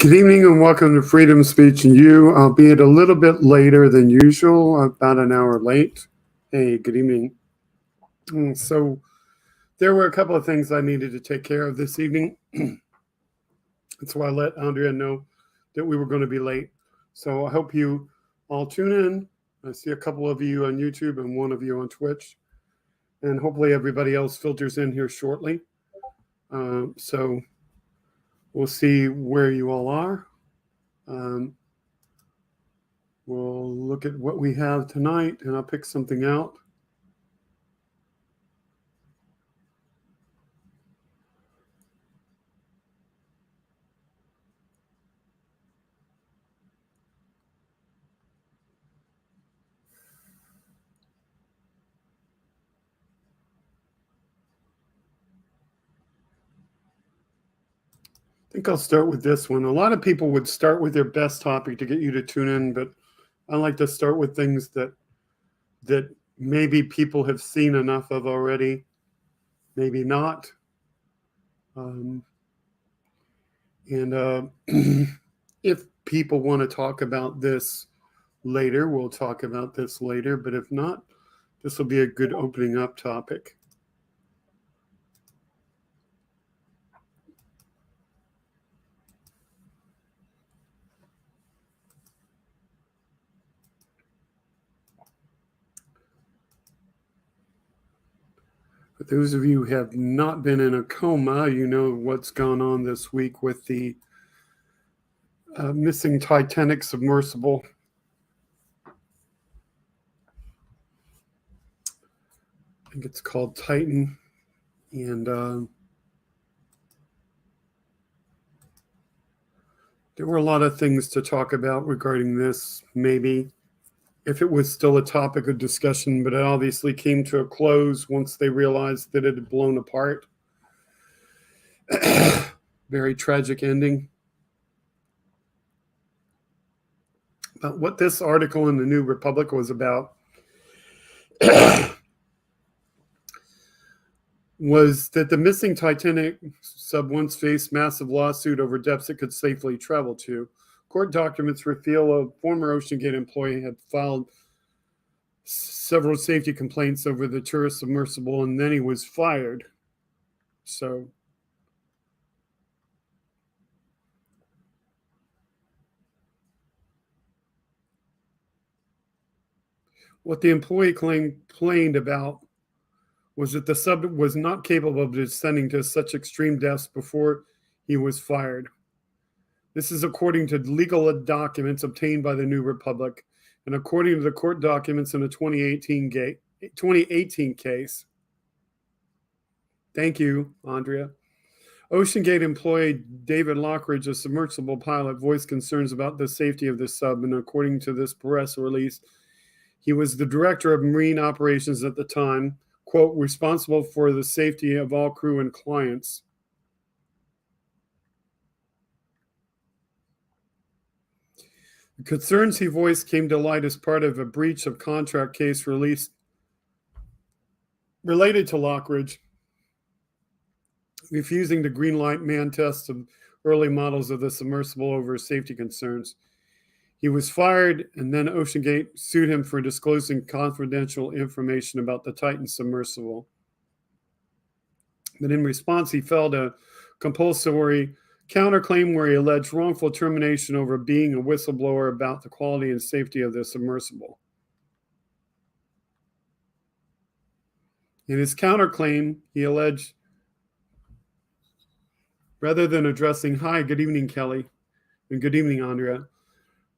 Good evening and welcome to Freedom Speech and You, albeit a little bit later than usual, about an hour late. Hey, good evening. So there were a couple of things I needed to take care of this evening. That's why I let Andrea know that we were going to be late. So I hope you all tune in. I see a couple of you on YouTube and one of you on Twitch. And hopefully everybody else filters in here shortly. So we'll see where you all are. We'll look at what we have tonight, and I'll pick something out. I think I'll start with this one. A lot of people would start with their best topic to get you to tune in, but I like to start with things that maybe people have seen enough of already, maybe not. If people want to talk about this later, we'll talk about this later, but if not, this will be a good opening up topic. For those of you who have not been in a coma, you know what's gone on this week with the missing Titanic submersible. I think it's called Titan. And there were a lot of things to talk about regarding this, maybe, if it was still a topic of discussion, but it obviously came to a close once they realized that it had blown apart. Very tragic ending. But what this article in the New Republic was about was that the missing Titanic sub once faced massive lawsuit over depths it could safely travel to. Court documents reveal a former OceanGate employee had filed several safety complaints over the tourist submersible, and then he was fired. So what the employee complained about was that the sub was not capable of descending to such extreme depths before he was fired. This is according to legal documents obtained by the New Republic, and according to the court documents in a 2018 case. Thank you, Andrea. OceanGate employee David Lockridge, a submersible pilot, voiced concerns about the safety of the sub, and according to this press release, he was the director of marine operations at the time, quote, responsible for the safety of all crew and clients. The concerns he voiced came to light as part of a breach of contract case released related to Lockridge refusing to greenlight man tests of early models of the submersible over safety concerns. He was fired, and then OceanGate sued him for disclosing confidential information about the Titan submersible. But in response, he filed a compulsory counterclaim where he alleged wrongful termination over being a whistleblower about the quality and safety of the submersible. In his counterclaim, he alleged, rather than addressing, hi, good evening, Kelly, and good evening, Andrea.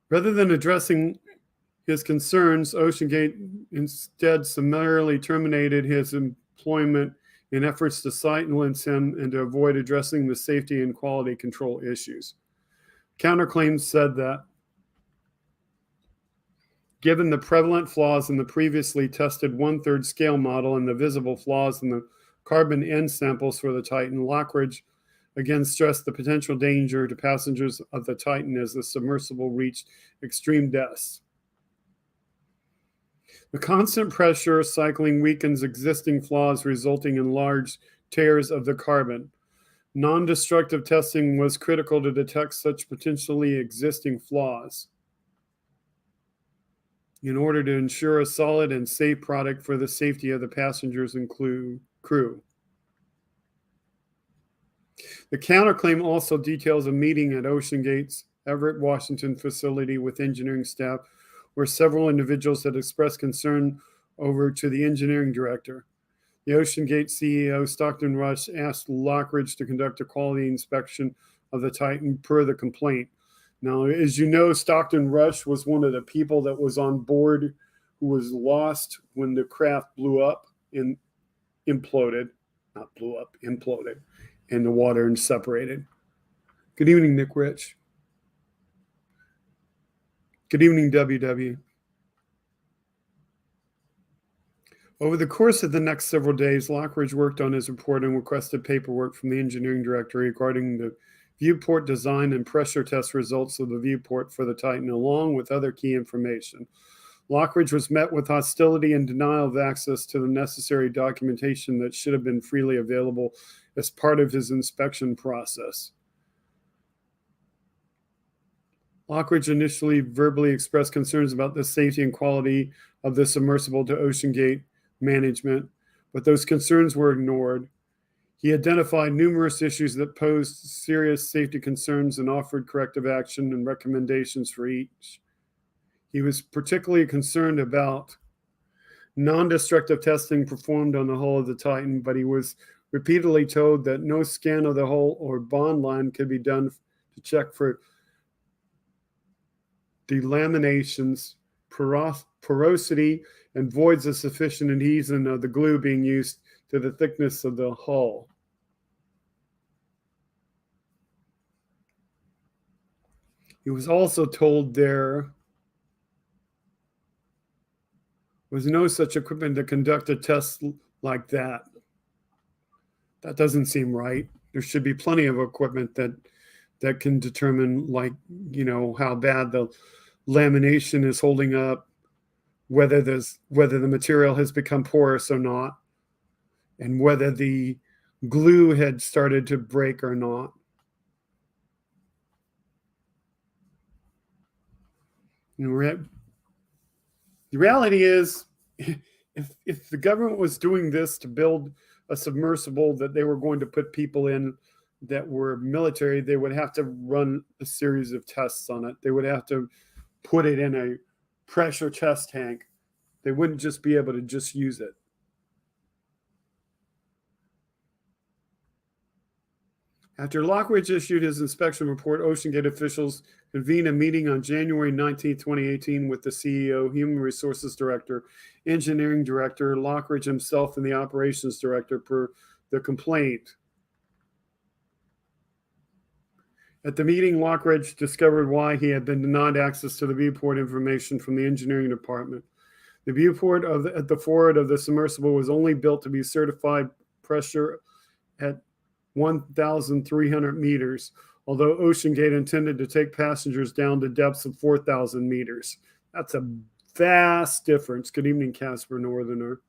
Rather than addressing his concerns, OceanGate instead summarily terminated his employment in efforts to silence him and to avoid addressing the safety and quality control issues. Counterclaims said that, given the prevalent flaws in the previously tested 1/3 scale model and the visible flaws in the carbon end samples for the Titan, Lockridge again stressed the potential danger to passengers of the Titan as the submersible reached extreme depths. The constant pressure cycling weakens existing flaws, resulting in large tears of the carbon. Non-destructive testing was critical to detect such potentially existing flaws in order to ensure a solid and safe product for the safety of the passengers and crew. The counterclaim also details a meeting at OceanGate's Everett, Washington facility with engineering staff where several individuals had expressed concern over to the engineering director. The OceanGate CEO, Stockton Rush, asked Lockridge to conduct a quality inspection of the Titan per the complaint. Now, as you know, Stockton Rush was one of the people that was on board who was lost when the craft blew up and imploded, not blew up, imploded, and the water and separated. Good evening, Nick Rich. Good evening, WW. Over the course of the next several days, Lockridge worked on his report and requested paperwork from the engineering director regarding the viewport design and pressure test results of the viewport for the Titan, along with other key information. Lockridge was met with hostility and denial of access to the necessary documentation that should have been freely available as part of his inspection process. Lockridge initially verbally expressed concerns about the safety and quality of the submersible to OceanGate management, but those concerns were ignored. He identified numerous issues that posed serious safety concerns and offered corrective action and recommendations for each. He was particularly concerned about non-destructive testing performed on the hull of the Titan, but he was repeatedly told that no scan of the hull or bond line could be done to check for delaminations, porosity, and voids of sufficient adhesion of the glue being used to the thickness of the hull. He was also told there was no such equipment to conduct a test like that. That doesn't seem right. There should be plenty of equipment that can determine, like, how bad the lamination is holding up, whether the material has become porous or not, and whether the glue had started to break or not. The reality is, if the government was doing this to build a submersible that they were going to put people in that were military, they would have to run a series of tests on it. They would have to put it in a pressure test tank. They wouldn't just be able to just use it. After Lockridge issued his inspection report, OceanGate officials convened a meeting on January 19, 2018 with the CEO, Human Resources Director, Engineering Director, Lockridge himself, and the Operations Director per the complaint. At the meeting, Lockridge discovered why he had been denied access to the viewport information from the engineering department. The viewport at the forward of the submersible was only built to be certified pressure at 1,300 meters, although OceanGate intended to take passengers down to depths of 4,000 meters. That's a vast difference. Good evening, Casper Northerner.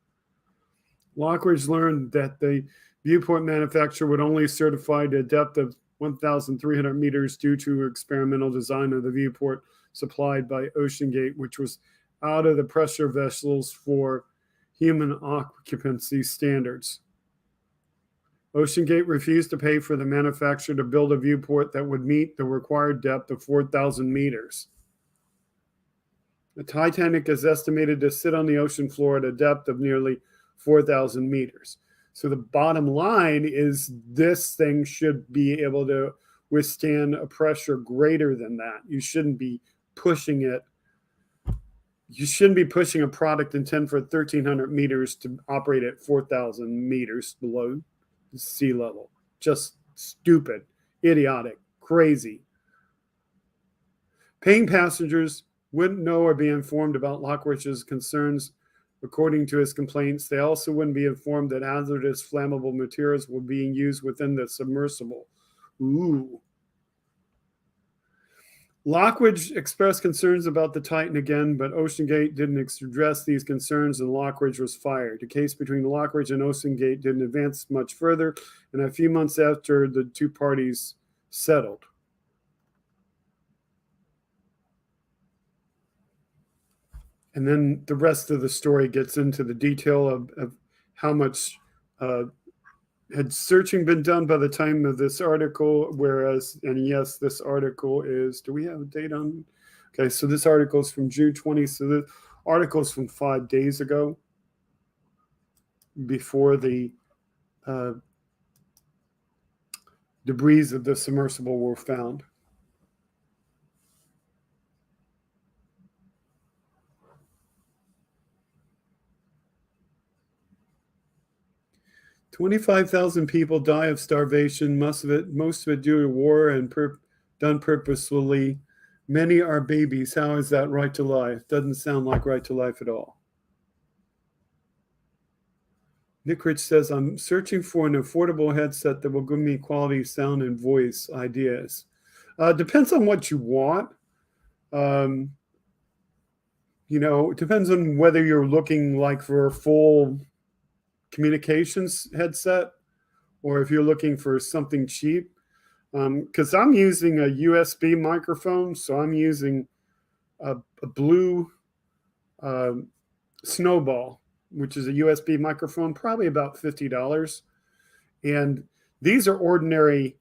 Lockridge learned that the viewport manufacturer would only certify to a depth of 1,300 meters due to experimental design of the viewport supplied by OceanGate, which was out of the pressure vessels for human occupancy standards. OceanGate refused to pay for the manufacturer to build a viewport that would meet the required depth of 4,000 meters. The Titanic is estimated to sit on the ocean floor at a depth of nearly 4,000 meters. So the bottom line is this thing should be able to withstand a pressure greater than that. You shouldn't be pushing it. You shouldn't be pushing a product intended for 1,300 meters to operate at 4,000 meters below sea level. Just stupid, idiotic, crazy. Paying passengers wouldn't know or be informed about Lockridge's concerns. According to his complaints, they also wouldn't be informed that hazardous flammable materials were being used within the submersible. Ooh. Lockridge expressed concerns about the Titan again, but OceanGate didn't address these concerns and Lockridge was fired. The case between Lockridge and OceanGate didn't advance much further, and a few months after the two parties settled. And then the rest of the story gets into the detail of how much had searching been done by the time of this article, whereas, and yes, this article is, do we have a date on? Okay, so this article is from June 20. So the article is from 5 days ago, before the debris of the submersible were found. "25,000 people die of starvation, most of it due to war and done purposefully. Many are babies. How is that right to life?" Doesn't sound like right to life at all. Nick Rich says, "I'm searching for an affordable headset that will give me quality sound and voice ideas." Depends on what you want. It depends on whether you're looking like for a full communications headset or if you're looking for something cheap. Because I'm using a USB microphone, so I'm using a Blue Snowball, which is a USB microphone, probably about $50. And these are ordinary,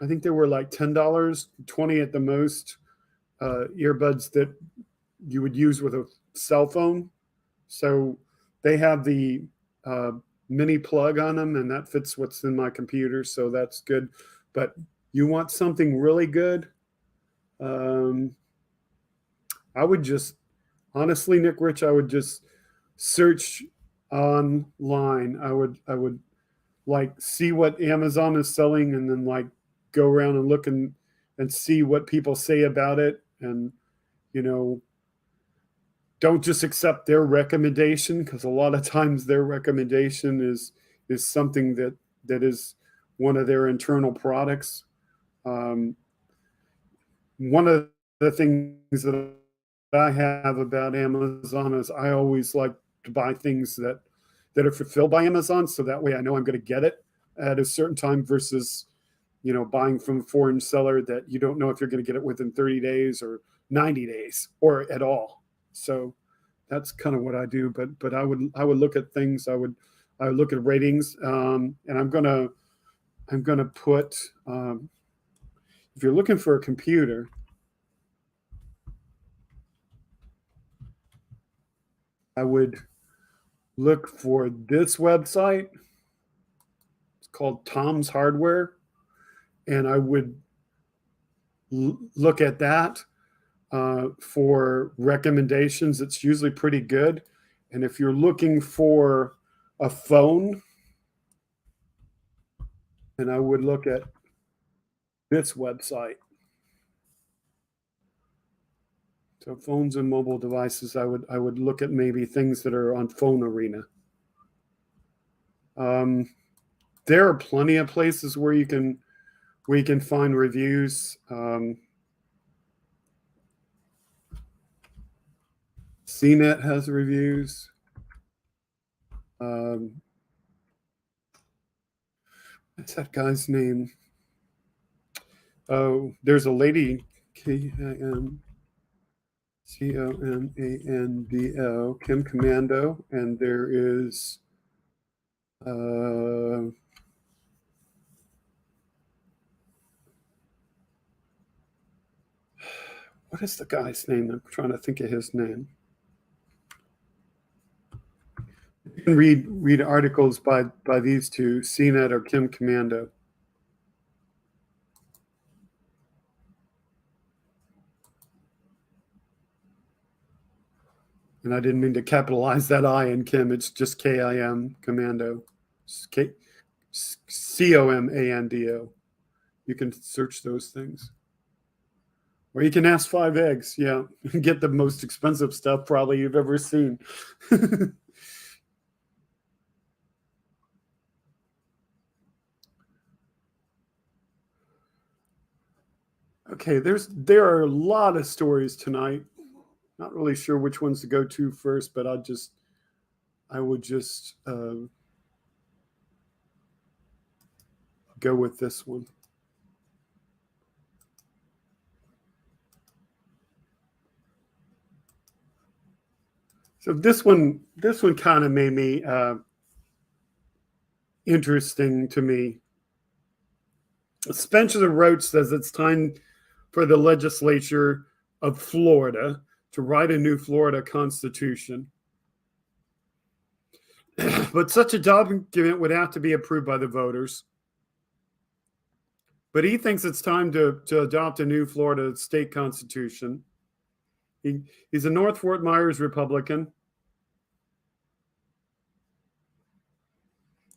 I think they were like $10, 20 at the most, earbuds that you would use with a cell phone. So they have the mini plug on them, and that fits what's in my computer, so that's good. But you want something really good, I would just, honestly, Nick Rich, I would just search online. I would like see what Amazon is selling, and then like go around and look and see what people say about it, and you know, don't just accept their recommendation, because a lot of times their recommendation is something that is one of their internal products. One of the things that I have about Amazon is I always like to buy things that are fulfilled by Amazon, so that way I know I'm going to get it at a certain time versus buying from a foreign seller that you don't know if you're going to get it within 30 days or 90 days or at all. So that's kind of what I do. But I would look at things. I would look at ratings, and I'm gonna put, if you're looking for a computer, I would look for this website. It's called Tom's Hardware, and I would look at that for recommendations. It's usually pretty good. And if you're looking for a phone, then I would look at this website. So phones and mobile devices, I would look at maybe things that are on Phone Arena. There are plenty of places where you can find reviews. CNET has reviews. What's that guy's name? Oh, there's a lady, KIMCOMANDO, Kim Commando, and there is what is the guy's name? I'm trying to think of his name. You can read articles by these two, CNET or Kim Commando. And I didn't mean to capitalize that I in Kim. It's just KIM, Commando. COMANDO. You can search those things. Or you can ask 5 eggs. Yeah. Get the most expensive stuff probably you've ever seen. Okay, there are a lot of stories tonight. Not really sure which ones to go to first, but I would just go with this one. So this one kind of made me interesting to me. Spencer Roach says it's time for the legislature of Florida to write a new Florida constitution. But such a document would have to be approved by the voters. But he thinks it's time to adopt a new Florida state constitution. He's a North Fort Myers Republican.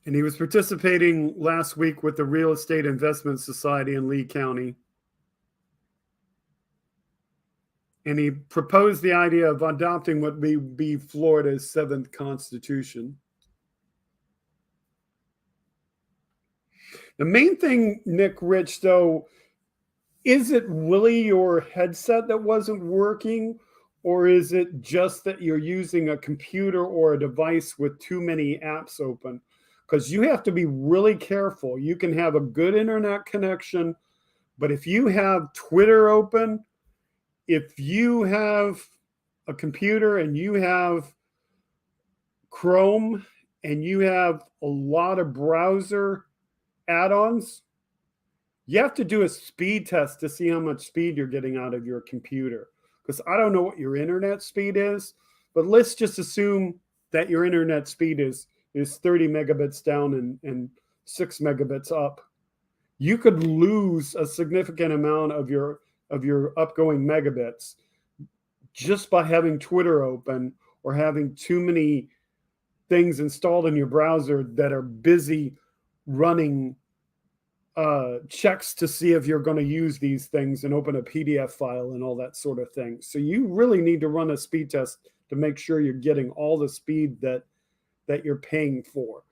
And he was participating last week with the Real Estate Investment Society in Lee County. And he proposed the idea of adopting what would be Florida's 7th constitution. The main thing, Nick Rich, though, is it really your headset that wasn't working? Or is it just that you're using a computer or a device with too many apps open? Because you have to be really careful. You can have a good internet connection, but if you have Twitter open, if you have a computer and you have Chrome and you have a lot of browser add-ons, you have to do a speed test to see how much speed you're getting out of your computer. Because I don't know what your internet speed is, but let's just assume that your internet speed is 30 megabits down and 6 megabits up. You could lose a significant amount of your upgoing megabits just by having Twitter open or having too many things installed in your browser that are busy running checks to see if you're going to use these things and open a PDF file and all that sort of thing. So you really need to run a speed test to make sure you're getting all the speed that you're paying for.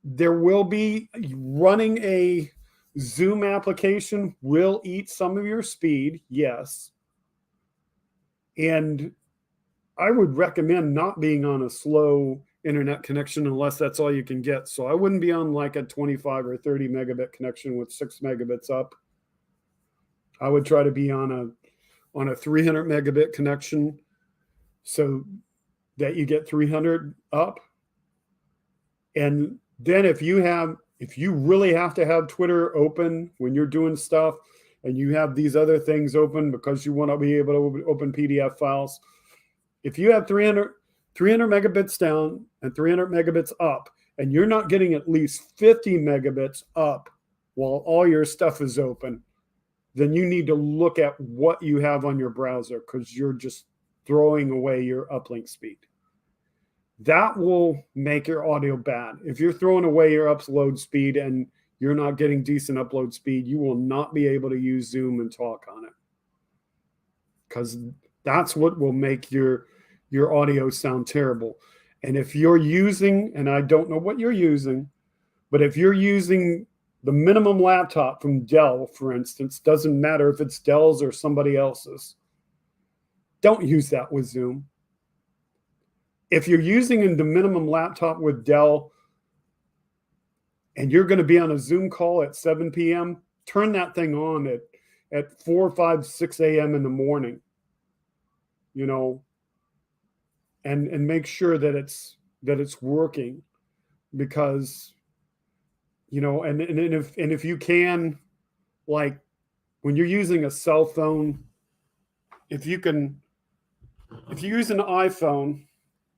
There will be running a Zoom application will eat some of your speed, yes. And I would recommend not being on a slow internet connection unless that's all you can get. So I wouldn't be on like a 25 or 30 megabit connection with 6 megabits up. I would try to be on a 300 megabit connection so that you get 300 up. And then if you really have to have Twitter open when you're doing stuff and you have these other things open because you want to be able to open PDF files, if you have 300 megabits down and 300 megabits up, and you're not getting at least 50 megabits up while all your stuff is open, then you need to look at what you have on your browser because you're just throwing away your uplink speed. That will make your audio bad. If you're throwing away your upload speed and you're not getting decent upload speed, you will not be able to use Zoom and talk on it. Because that's what will make your audio sound terrible. And if you're using, and I don't know what you're using, but if you're using the minimum laptop from Dell, for instance, doesn't matter if it's Dell's or somebody else's, don't use that with Zoom. If you're using the minimum laptop with Dell and you're going to be on a Zoom call at 7 p.m., turn that thing on at 4, 5, 6 a.m. in the morning, and make sure that it's working, because, and if you can, like when you're using a cell phone, if you use an iPhone,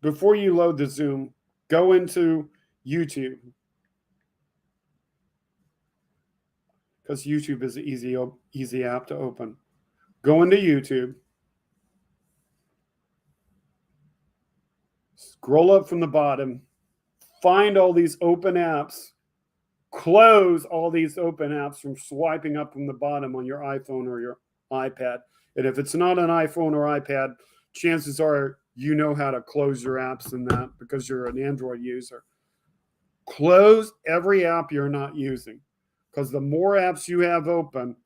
before you load the Zoom, go into YouTube, because YouTube is an easy app to open. Go into YouTube, scroll up from the bottom, find all these open apps, close all these open apps from swiping up from the bottom on your iPhone or your iPad. And if it's not an iPhone or iPad, chances are you know how to close your apps in that because you're an Android user. Close every app you're not using, because the more apps you have open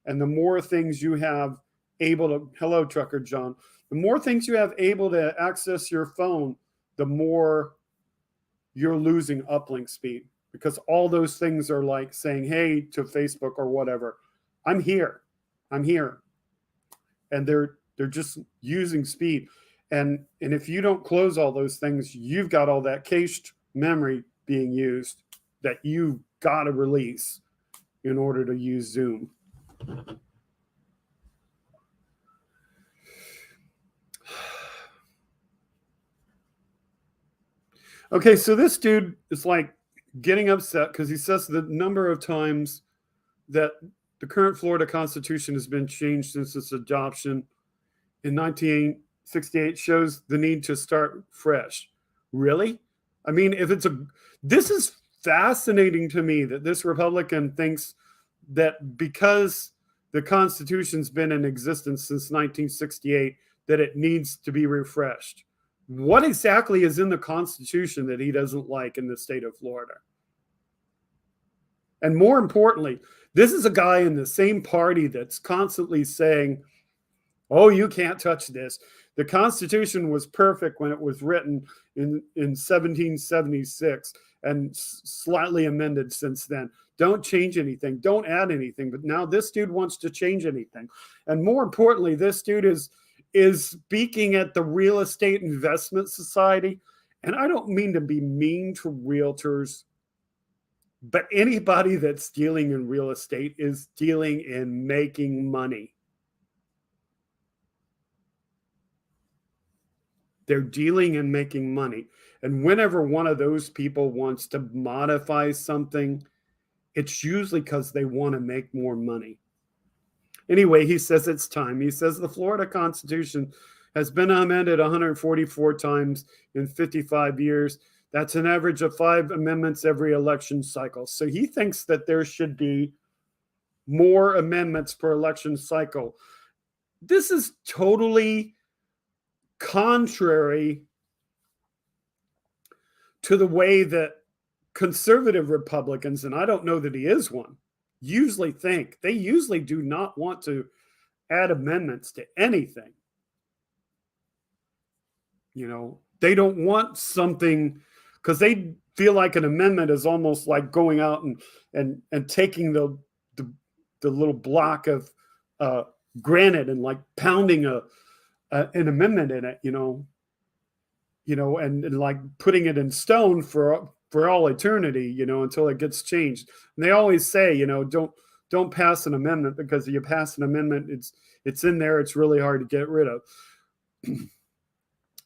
and the more things you have able to, hello, Trucker John, the more things you have able to access your phone, the more you're losing uplink speed, because all those things are like saying, hey, to Facebook or whatever, I'm here. And they're just using speed. And if you don't close all those things, you've got all that cached memory being used that you got to release in order to use Zoom. Okay, so this dude is like getting upset because he says the number of times that the current Florida Constitution has been changed since its adoption in 1968 shows the need to start fresh. Really? I mean, this is fascinating to me that this Republican thinks that because the Constitution's been in existence since 1968, that it needs to be refreshed. What exactly is in the Constitution that he doesn't like in the state of Florida? And more importantly, this is a guy in the same party that's constantly saying, oh, you can't touch this. The Constitution was perfect when it was written in 1776 and slightly amended since then. Don't change anything. Don't add anything. But now this dude wants to change anything. And more importantly, this dude is speaking at the Real Estate Investment Society. And I don't mean to be mean to realtors, but anybody that's dealing in real estate is dealing in making money. They're dealing in making money. And whenever one of those people wants to modify something, it's usually because they want to make more money. Anyway, he says it's time. He says the Florida Constitution has been amended 144 times in 55 years. That's an average of 5 amendments every election cycle. So he thinks that there should be more amendments per election cycle. This is totally contrary to the way that conservative Republicans, and I don't know that he is one, usually think. They usually do not want to add amendments to anything. You know, they don't want something because they feel like an amendment is almost like going out and taking the little block of granite and like pounding an amendment in it, and like putting it in stone for all eternity, until it gets changed. And they always say, don't pass an amendment, because if you pass an amendment, it's in there. It's really hard to get rid of.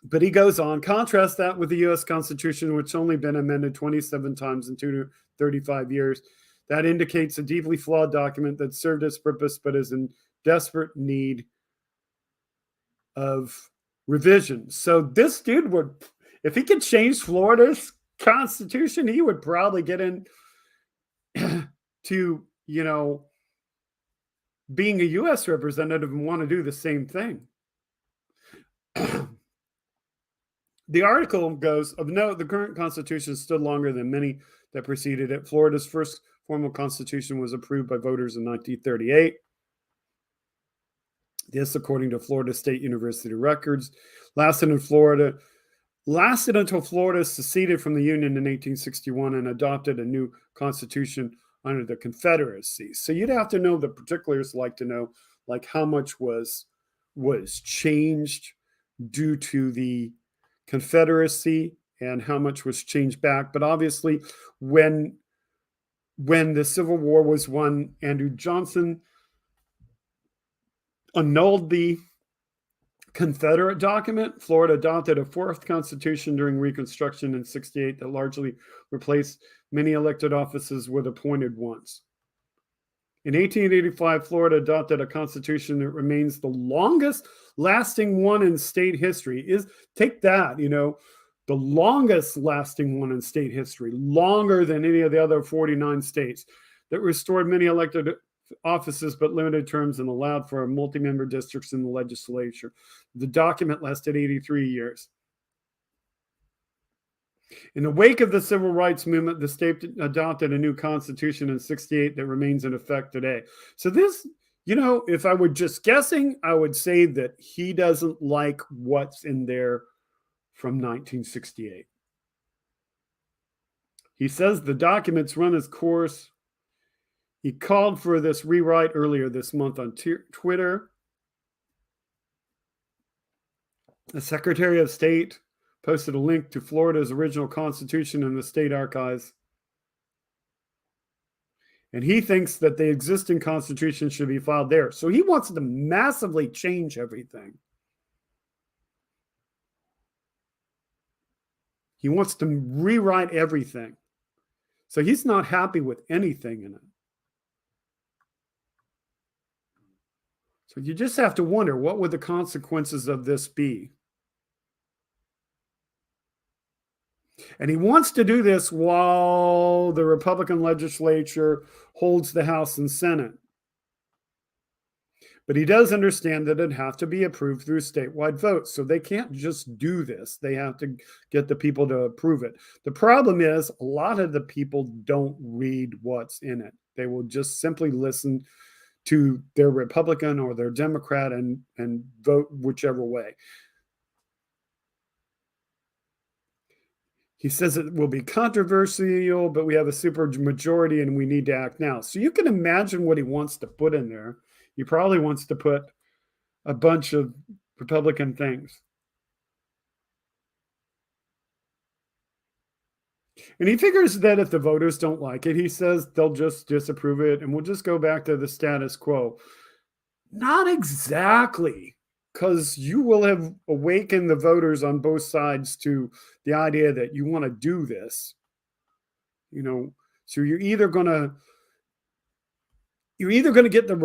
But he goes on, contrast that with the U.S. Constitution, which only been amended 27 times in 35 years. That indicates a deeply flawed document that served its purpose, but is in desperate need of revision. So this dude would, if he could change Florida's Constitution, he would probably get in to, being a U.S. representative and want to do the same thing. The article goes, of note, the current Constitution stood longer than many that preceded it. Florida's first formal Constitution was approved by voters in 1938. This, according to Florida State University records, lasted until Florida seceded from the Union in 1861 and adopted a new constitution under the Confederacy. So you'd have to know the particulars, like to know like how much was changed due to the Confederacy and how much was changed back. But obviously, when the Civil War was won, Andrew Johnson annulled the Confederate document. Florida adopted a fourth constitution during Reconstruction in 1968 that largely replaced many elected offices with appointed ones. In 1885, Florida adopted a constitution that remains the longest lasting one in state history. Take that, the longest lasting one in state history, longer than any of the other 49 states, that restored many elected offices but limited terms and allowed for multi-member districts in the legislature. The document lasted 83 years. In the wake of the civil rights movement, the state adopted a new constitution in 1968 that remains in effect today. So this, If I were just guessing, I would say that he doesn't like what's in there from 1968. He says the documents run its course. He called for this rewrite earlier this month on Twitter. The Secretary of State posted a link to Florida's original constitution in the state archives. And he thinks that the existing constitution should be filed there. So he wants to massively change everything. He wants to rewrite everything. So he's not happy with anything in it. So you just have to wonder, what would the consequences of this be? And he wants to do this while the Republican legislature holds the House and Senate. But he does understand that it'd have to be approved through statewide votes. So they can't just do this. They have to get the people to approve it. The problem is a lot of the people don't read what's in it. They will just simply listen to their Republican or their Democrat and vote whichever way. He says it will be controversial, but we have a super majority and we need to act now. So you can imagine what he wants to put in there. He probably wants to put a bunch of Republican things. And he figures that if the voters don't like it, he says they'll just disapprove it and we'll just go back to the status quo. Not exactly, because you will have awakened the voters on both sides to the idea that you want to do this. So you're either going to get the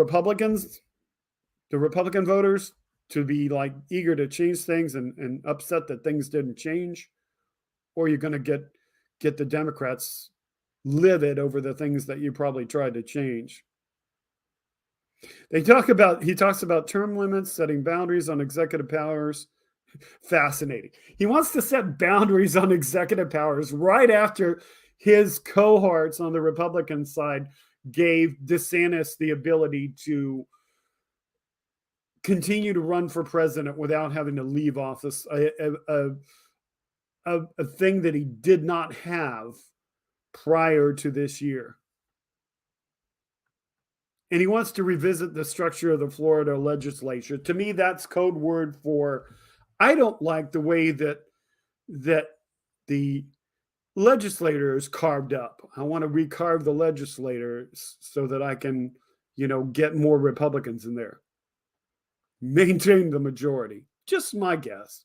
Republican voters to be like eager to change things and upset that things didn't change, or you're going to get the Democrats livid over the things that you probably tried to change. He talks about term limits, setting boundaries on executive powers. Fascinating. He wants to set boundaries on executive powers right after his cohorts on the Republican side gave DeSantis the ability to continue to run for president without having to leave office, a thing that he did not have prior to this year. And he wants to revisit the structure of the Florida legislature. To me, that's code word for, I don't like the way that the legislator is carved up. I want to recarve the legislators so that I can, get more Republicans in there. Maintain the majority. Just my guess.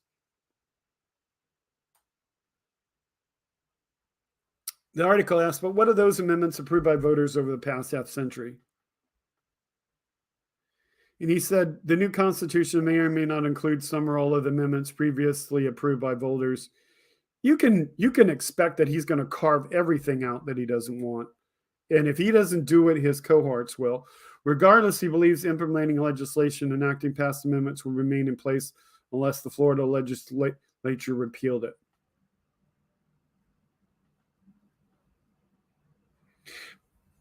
The article asks, but what are those amendments approved by voters over the past half century? And he said the new Constitution may or may not include some or all of the amendments previously approved by voters. You can expect that he's going to carve everything out that he doesn't want. And if he doesn't do it, his cohorts will. Regardless, he believes implementing legislation and enacting past amendments will remain in place unless the Florida legislature repealed it.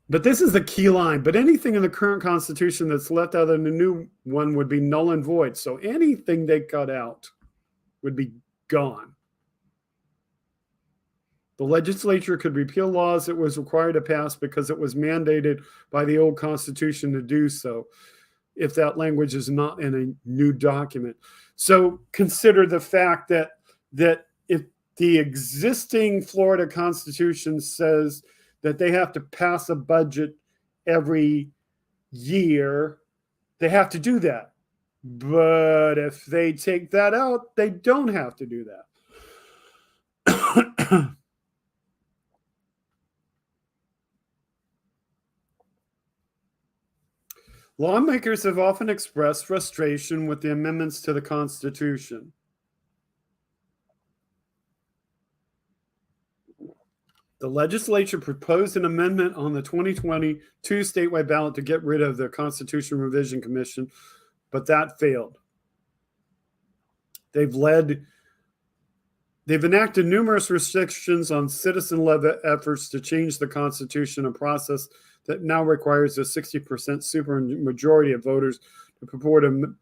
But this is the key line. But anything in the current Constitution that's left out of the new one would be null and void. So anything they cut out would be gone. The legislature could repeal laws it was required to pass because it was mandated by the old Constitution to do so, if that language is not in a new document. So consider the fact that if the existing Florida Constitution says that they have to pass a budget every year, they have to do that. But if they take that out, they don't have to do that. Lawmakers have often expressed frustration with the amendments to the Constitution. The legislature proposed an amendment on the 2022 statewide ballot to get rid of the Constitution Revision Commission, but that failed. They've led They've enacted numerous restrictions on citizen-led efforts to change the Constitution, a process that now requires a 60% supermajority of voters to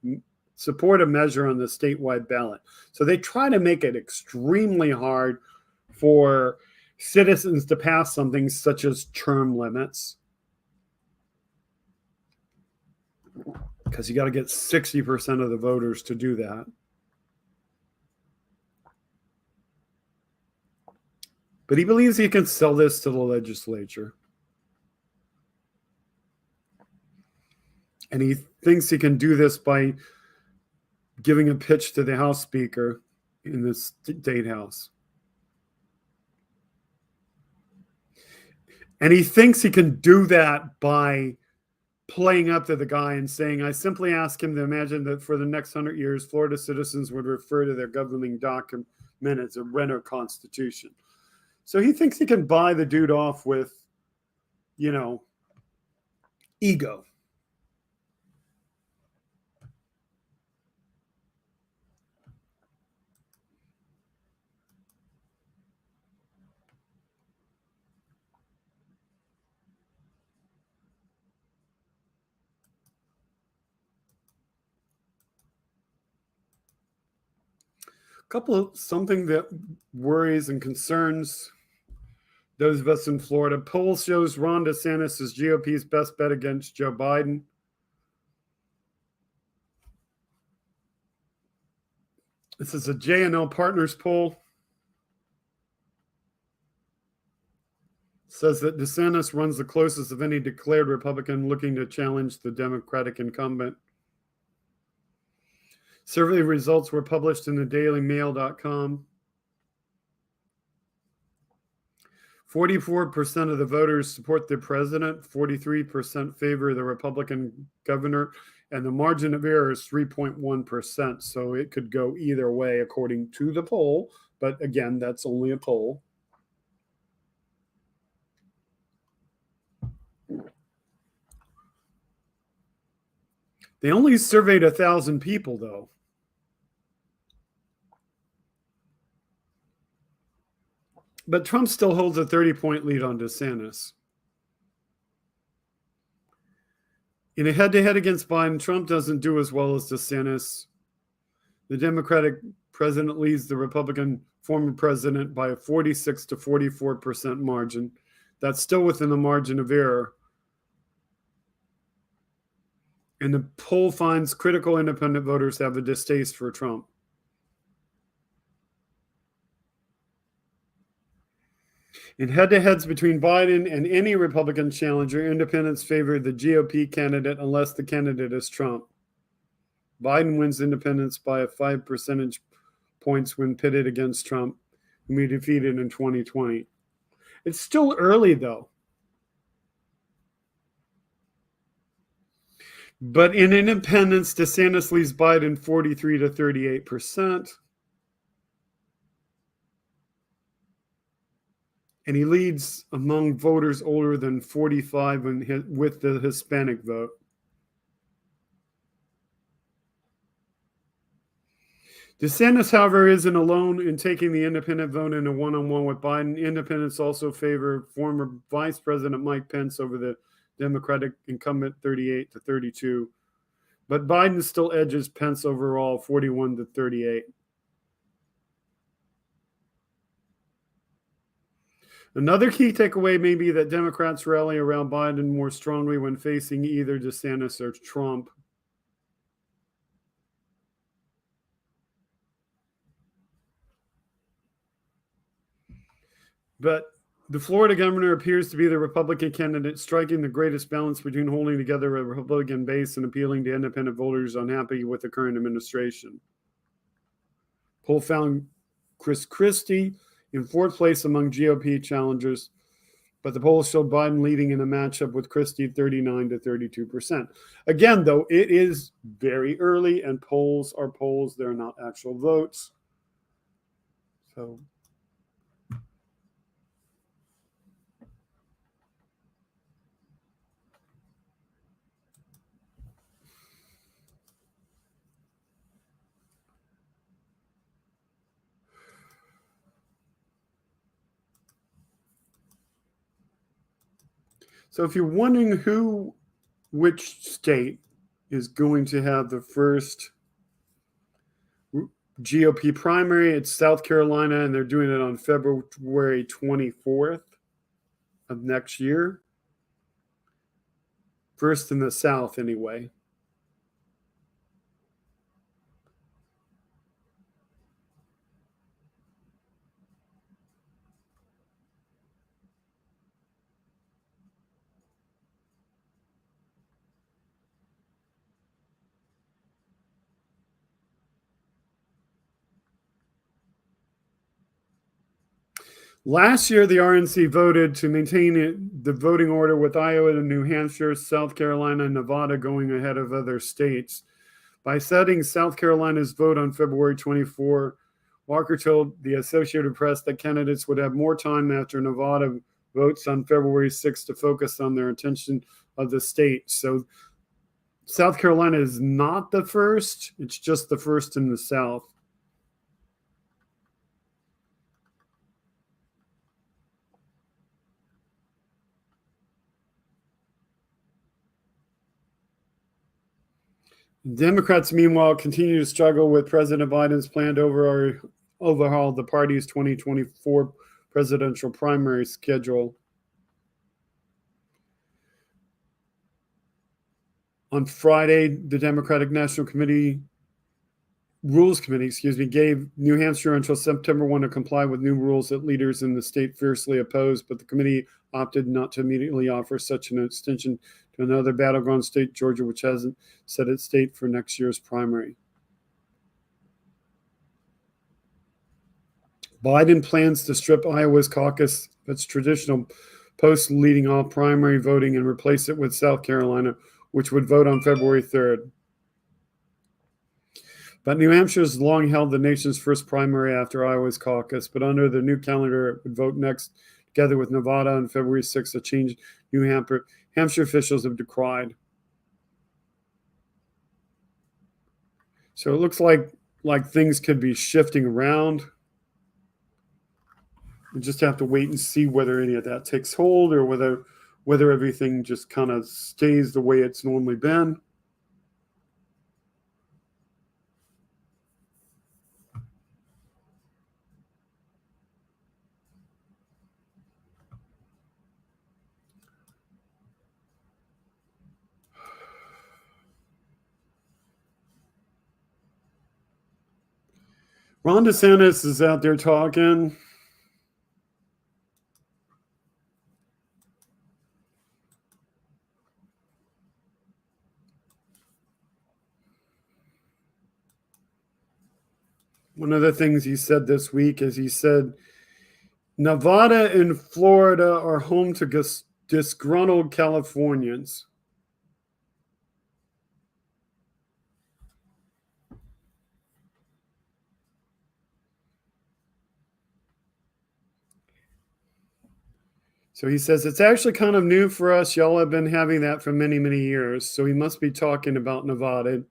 support a measure on the statewide ballot. So they try to make it extremely hard for citizens to pass something such as term limits, because you got to get 60% of the voters to do that. But he believes he can sell this to the legislature. And he thinks he can do this by giving a pitch to the House Speaker in the State House. And he thinks he can do that by playing up to the guy and saying, I simply ask him to imagine that for the next 100 years, Florida citizens would refer to their governing document as a Renner Constitution. So he thinks he can buy the dude off with, ego. Something that worries and concerns those of us in Florida. Poll shows Ron DeSantis is GOP's best bet against Joe Biden. This is a JNL Partners poll. It says that DeSantis runs the closest of any declared Republican looking to challenge the Democratic incumbent. Survey results were published in the dailymail.com. 44% of the voters support the president, 43% favor the Republican governor, and the margin of error is 3.1%. So it could go either way according to the poll. But again, that's only a poll. They only surveyed 1,000 people, though. But Trump still holds a 30-point lead on DeSantis. In a head-to-head against Biden, Trump doesn't do as well as DeSantis. The Democratic president leads the Republican former president by a 46 to 44% margin. That's still within the margin of error. And the poll finds critical independent voters have a distaste for Trump. In head-to-heads between Biden and any Republican challenger, independents favor the GOP candidate unless the candidate is Trump. Biden wins independents by 5 percentage points when pitted against Trump, whom he defeated in 2020. It's still early, though. But in independents, DeSantis leads Biden 43 to 38%. And he leads among voters older than 45 with the Hispanic vote. DeSantis, however, isn't alone in taking the independent vote in a one-on-one with Biden. Independents also favor former Vice President Mike Pence over the Democratic incumbent 38 to 32. But Biden still edges Pence overall 41 to 38. Another key takeaway may be that Democrats rally around Biden more strongly when facing either DeSantis or Trump. But the Florida governor appears to be the Republican candidate, striking the greatest balance between holding together a Republican base and appealing to independent voters unhappy with the current administration. Poll found Chris Christie in fourth place among GOP challengers, but the poll showed Biden leading in a matchup with Christie 39 to 32%. Again, though, it is very early, and polls are polls. They're not actual votes. So So if you're wondering which state is going to have the first GOP primary, it's South Carolina, and they're doing it on February 24th of next year. First in the South, anyway. Last year, the RNC voted to maintain the voting order with Iowa and New Hampshire, South Carolina, and Nevada going ahead of other states. By setting South Carolina's vote on February 24, Walker told the Associated Press that candidates would have more time after Nevada votes on February 6 to focus on their attention of the state. So South Carolina is not the first, it's just the first in the South. Democrats, meanwhile, continue to struggle with President Biden's planned overhaul of the party's 2024 presidential primary schedule. On Friday, the Democratic National Rules Committee, gave New Hampshire until September 1 to comply with new rules that leaders in the state fiercely opposed, but the committee opted not to immediately offer such an extension to another battleground state, Georgia, which hasn't set its date for next year's primary. Biden plans to strip Iowa's caucus of its traditional post leading off primary voting and replace it with South Carolina, which would vote on February 3rd. But New Hampshire has long held the nation's first primary after Iowa's caucus, but under the new calendar, it would vote next together with Nevada on February 6th, a change New Hampshire officials have decried. So it looks like things could be shifting around. We just have to wait and see whether any of that takes hold or whether everything just kind of stays the way it's normally been. Ron DeSantis is out there talking. One of the things he said this week is he said, Nevada and Florida are home to disgruntled Californians. So he says, it's actually kind of new for us. Y'all have been having that for many, many years. So he must be talking about Nevada.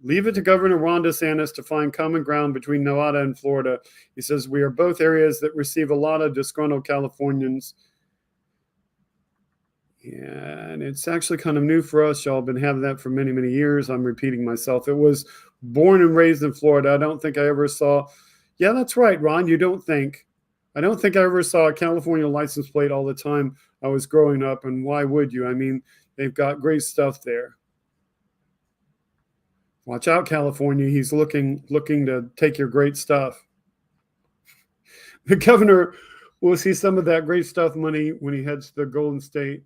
Leave it to Governor Ron DeSantis to find common ground between Nevada and Florida. He says, we are both areas that receive a lot of disgruntled Californians. And it's actually kind of new for us. Y'all have been having that for many, many years. I'm repeating myself. It was born and raised in Florida. I don't think I ever saw. Yeah, that's right, Ron. You don't think. I don't think I ever saw a California license plate all the time I was growing up. And why would you? I mean, they've got great stuff there. Watch out, California. He's looking to take your great stuff. The governor will see some of that great stuff money when he heads to the Golden State.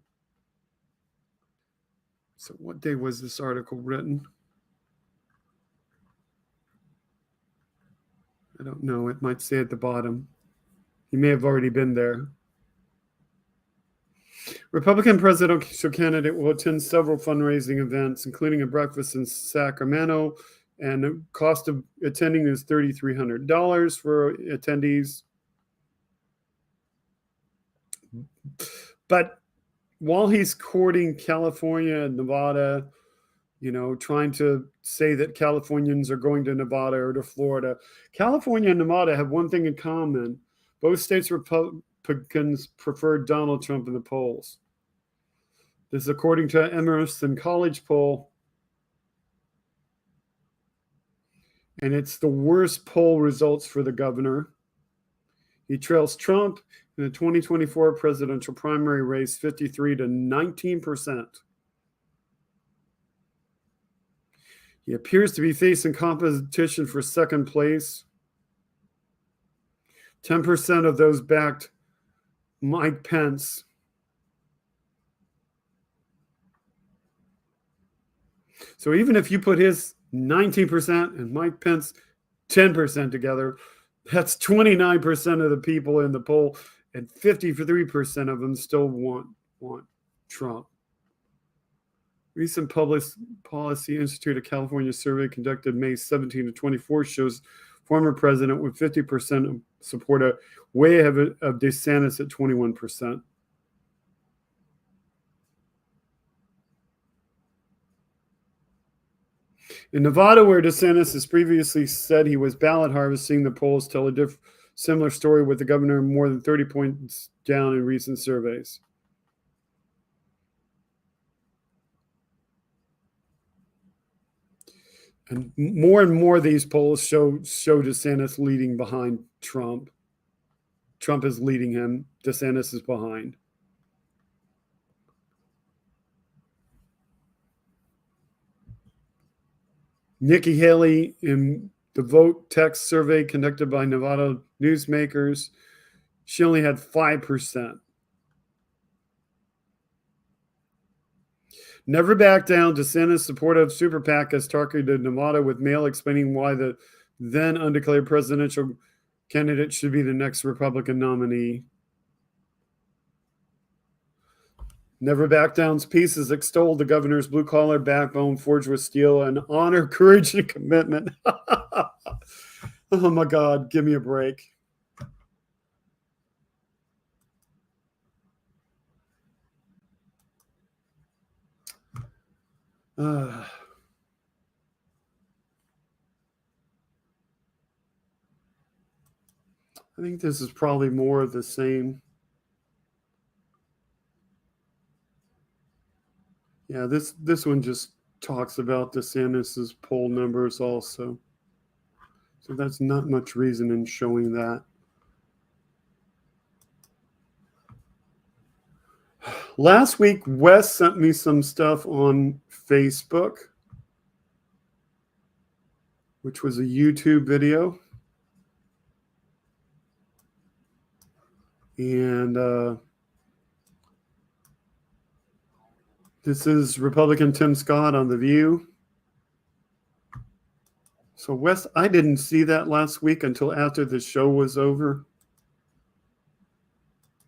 So what day was this article written? I don't know. It might say at the bottom. He may have already been there. Republican presidential candidate will attend several fundraising events, including a breakfast in Sacramento, and the cost of attending is $3,300 for attendees. But while he's courting California and Nevada, trying to say that Californians are going to Nevada or to Florida, California and Nevada have one thing in common. Both states' Republicans preferred Donald Trump in the polls. This is according to Emerson College poll. And it's the worst poll results for the governor. He trails Trump in the 2024 presidential primary race 53 to 19%. He appears to be facing competition for second place. 10% of those backed Mike Pence. So even if you put his 19% and Mike Pence 10% together, that's 29% of the people in the poll, and 53% of them still want Trump. Recent Public Policy Institute of California survey conducted May 17 to 24 shows former president with 50% of support, way ahead of DeSantis at 21%. In Nevada, where DeSantis has previously said he was ballot harvesting, the polls tell a similar story, with the governor more than 30 points down in recent surveys. And more these polls show DeSantis leading behind Trump. Trump is leading him. DeSantis is behind. Nikki Haley in the Vote Text survey conducted by Nevada newsmakers, she only had 5%. Never back down. DeSantis' supportive super PAC has targeted Nevada with mail explaining why the then undeclared presidential candidate should be the next Republican nominee. Never Back Down's pieces extolled the governor's blue-collar backbone forged with steel and honor, courage, and commitment. Oh, my God. Give me a break. I think this is probably more of the same. Yeah, this one just talks about DeSantis's poll numbers also. So that's not much reason in showing that. Last week, Wes sent me some stuff on Facebook, which was a YouTube video. And this is Republican Tim Scott on The View. So, Wes, I didn't see that last week until after the show was over.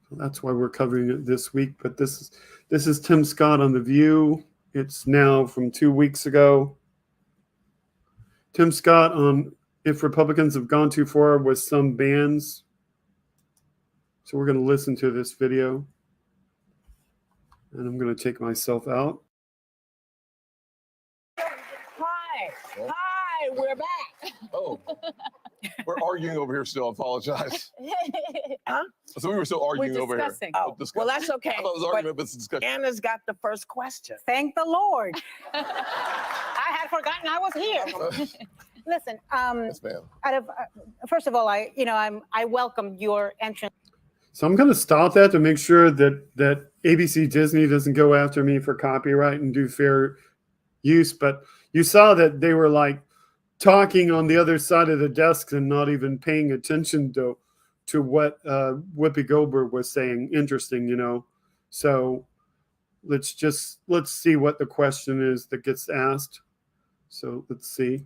So that's why we're covering it this week. But this is Tim Scott on The View. It's now from 2 weeks ago. Tim Scott on if Republicans have gone too far with some bans. So we're going to listen to this video. And I'm going to take myself out. Hi, we're back. Oh, we're arguing over here still. I apologize. Huh? So we were still arguing over here. Oh, well, that's okay. I thought it was argument, but it's discussion. Anna's got the first question. Thank the Lord. I had forgotten I was here. Listen, Yes, ma'am. first of all, I welcome your entrance. So I'm going to stop that to make sure that ABC Disney doesn't go after me for copyright and do fair use. But you saw that they were like talking on the other side of the desk and not even paying attention to what Whoopi Goldberg was saying. Interesting, you know. So let's see what the question is that gets asked. So let's see.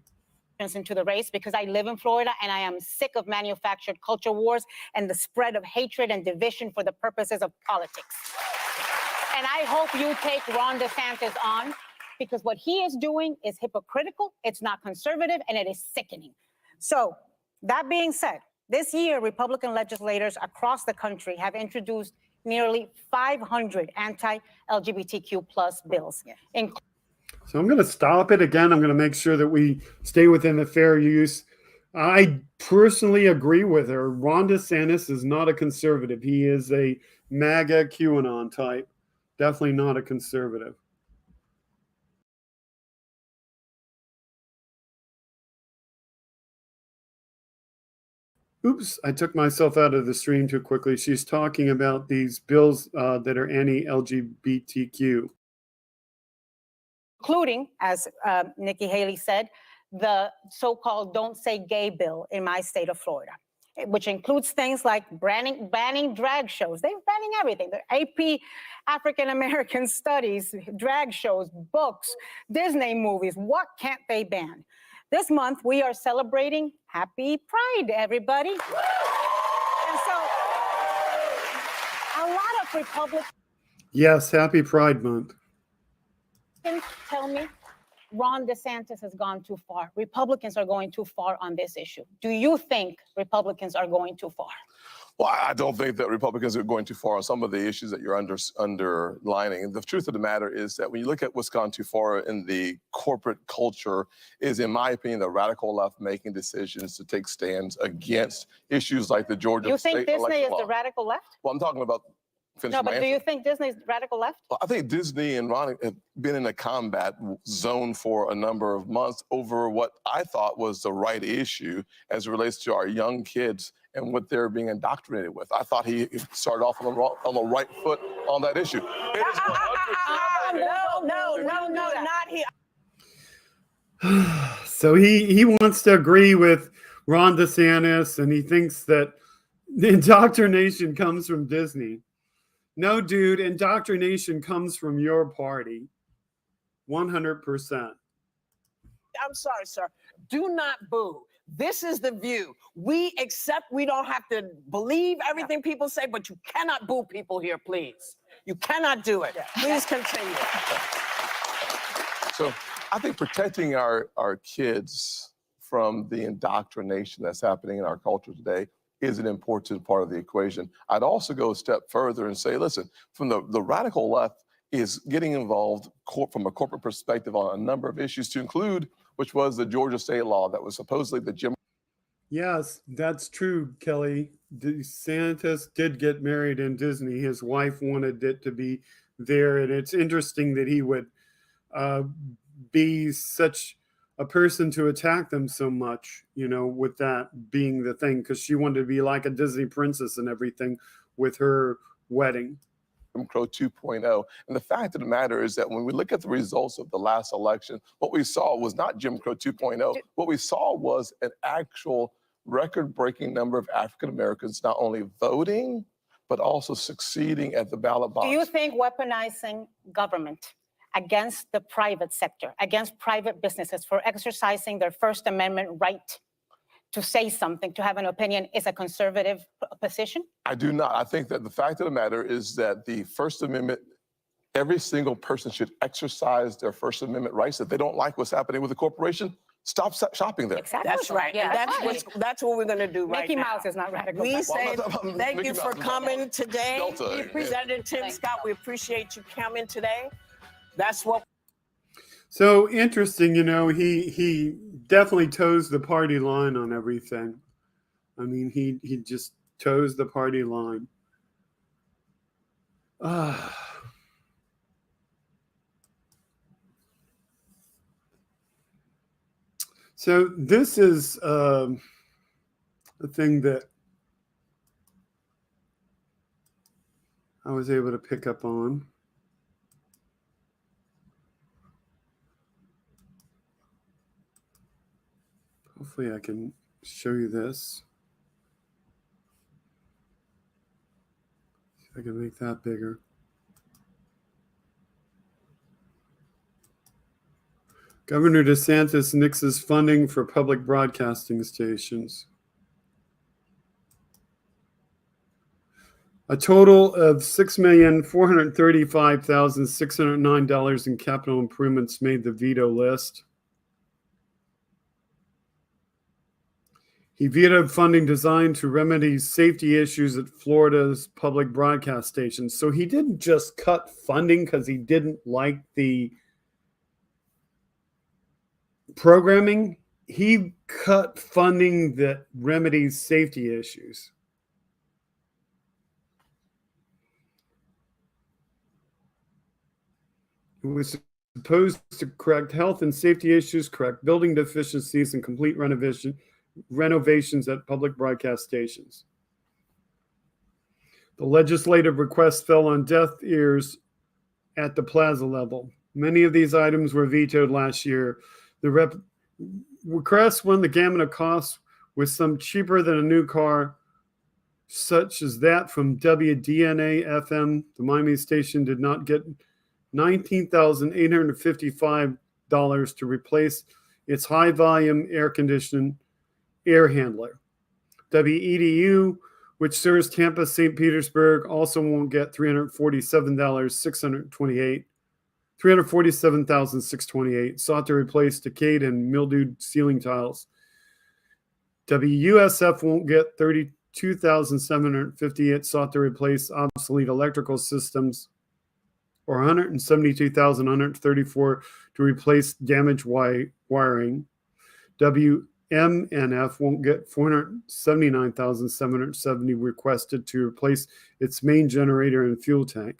Into the race because I live in Florida and I am sick of manufactured culture wars and the spread of hatred and division for the purposes of politics. And I hope you take Ron DeSantis on because what he is doing is hypocritical, it's not conservative, and it is sickening. So that being said, this year, Republican legislators across the country have introduced nearly 500 anti-LGBTQ plus bills, So I'm going to stop it again. I'm going to make sure that we stay within the fair use. I personally agree with her. Ron DeSantis is not a conservative. He is a MAGA QAnon type. Definitely not a conservative. Oops, I took myself out of the stream too quickly. She's talking about these bills that are anti-LGBTQ. Including, as Nikki Haley said, the so-called Don't Say Gay bill in my state of Florida, which includes things like banning drag shows. They're banning everything. The AP African American Studies, drag shows, books, Disney movies. What can't they ban? This month, we are celebrating Happy Pride, everybody. And so a lot of Republicans Yes, happy Pride Month. tell me Ron DeSantis has gone too far. Republicans are going too far on this issue. Do you think Republicans are going too far? Well, I don't think that Republicans are going too far on some of the issues that you're underlining. The truth of the matter is that when you look at what's gone too far in the corporate culture is, in my opinion, the radical left making decisions to take stands against issues like the Georgia You state think Disney election is law. the radical left? Well, I'm talking about No, but do you think Disney is radical left? Well, I think Disney and Ron have been in a combat zone for a number of months over what I thought was the right issue as it relates to our young kids and what they're being indoctrinated with. I thought he started off on the right foot on that issue. It is 100% No, not here. So he wants to agree with Ron DeSantis, and he thinks that the indoctrination comes from Disney. No, dude, indoctrination comes from your party. 100%. I'm sorry, sir. Do not boo. This is the view. We accept we don't have to believe everything people say, but you cannot boo people here, please. You cannot do it. Please continue. So I think protecting our kids from the indoctrination that's happening in our culture today is an important part of the equation. I'd also go a step further and say, listen, from the radical left is getting involved from a corporate perspective on a number of issues, to include, which was the Georgia state law that was supposedly the Jim. Yes, that's true, Kelly. DeSantis did get married in Disney. His wife wanted it to be there, and it's interesting that he would be such a person to attack them so much, you know, with that being the thing, because she wanted to be like a Disney princess and everything with her wedding. Jim Crow 2.0. And the fact of the matter is that when we look at the results of the last election, what we saw was not Jim Crow 2.0. What we saw was an actual record-breaking number of African Americans not only voting, but also succeeding at the ballot box. Do you think weaponizing government against the private sector, against private businesses for exercising their First Amendment right to say something, to have an opinion, is a conservative position? I do not. I think that the fact of the matter is that the First Amendment, every single person should exercise their First Amendment rights. If they don't like what's happening with the corporation, stop shopping there. Exactly. That's right. Yeah, and that's what we're going to do right Mickey now. Mouse is not radical. We left. say thank Mickey you for Mouse is coming today. Delta, Representative Tim Scott, we appreciate you coming today. That's what. So interesting, you know, he definitely toes the party line on everything. I mean, he just toes the party line. So this is a thing that I was able to pick up on. Hopefully I can show you this. See if I can make that bigger. Governor DeSantis nixes funding for public broadcasting stations. A total of $6,435,609 in capital improvements made the veto list. He vetoed funding designed to remedy safety issues at Florida's public broadcast stations. So he didn't just cut funding because he didn't like the programming. He cut funding that remedies safety issues. It was supposed to correct health and safety issues, correct building deficiencies, and complete renovations at public broadcast stations. The legislative request fell on deaf ears at the plaza level. Many of these items were vetoed last year. The request won the gamut of costs, with some cheaper than a new car, such as that from WDNA FM. The Miami station did not get $19,855 to replace its high volume air conditioned air handler. WEDU, which serves Tampa, St. Petersburg, also won't get $347,628, sought to replace decayed and mildewed ceiling tiles. WUSF won't get $32,750. It sought to replace obsolete electrical systems, or $172,134 to replace damaged wiring. WMNF won't get $479,770 requested to replace its main generator and fuel tank.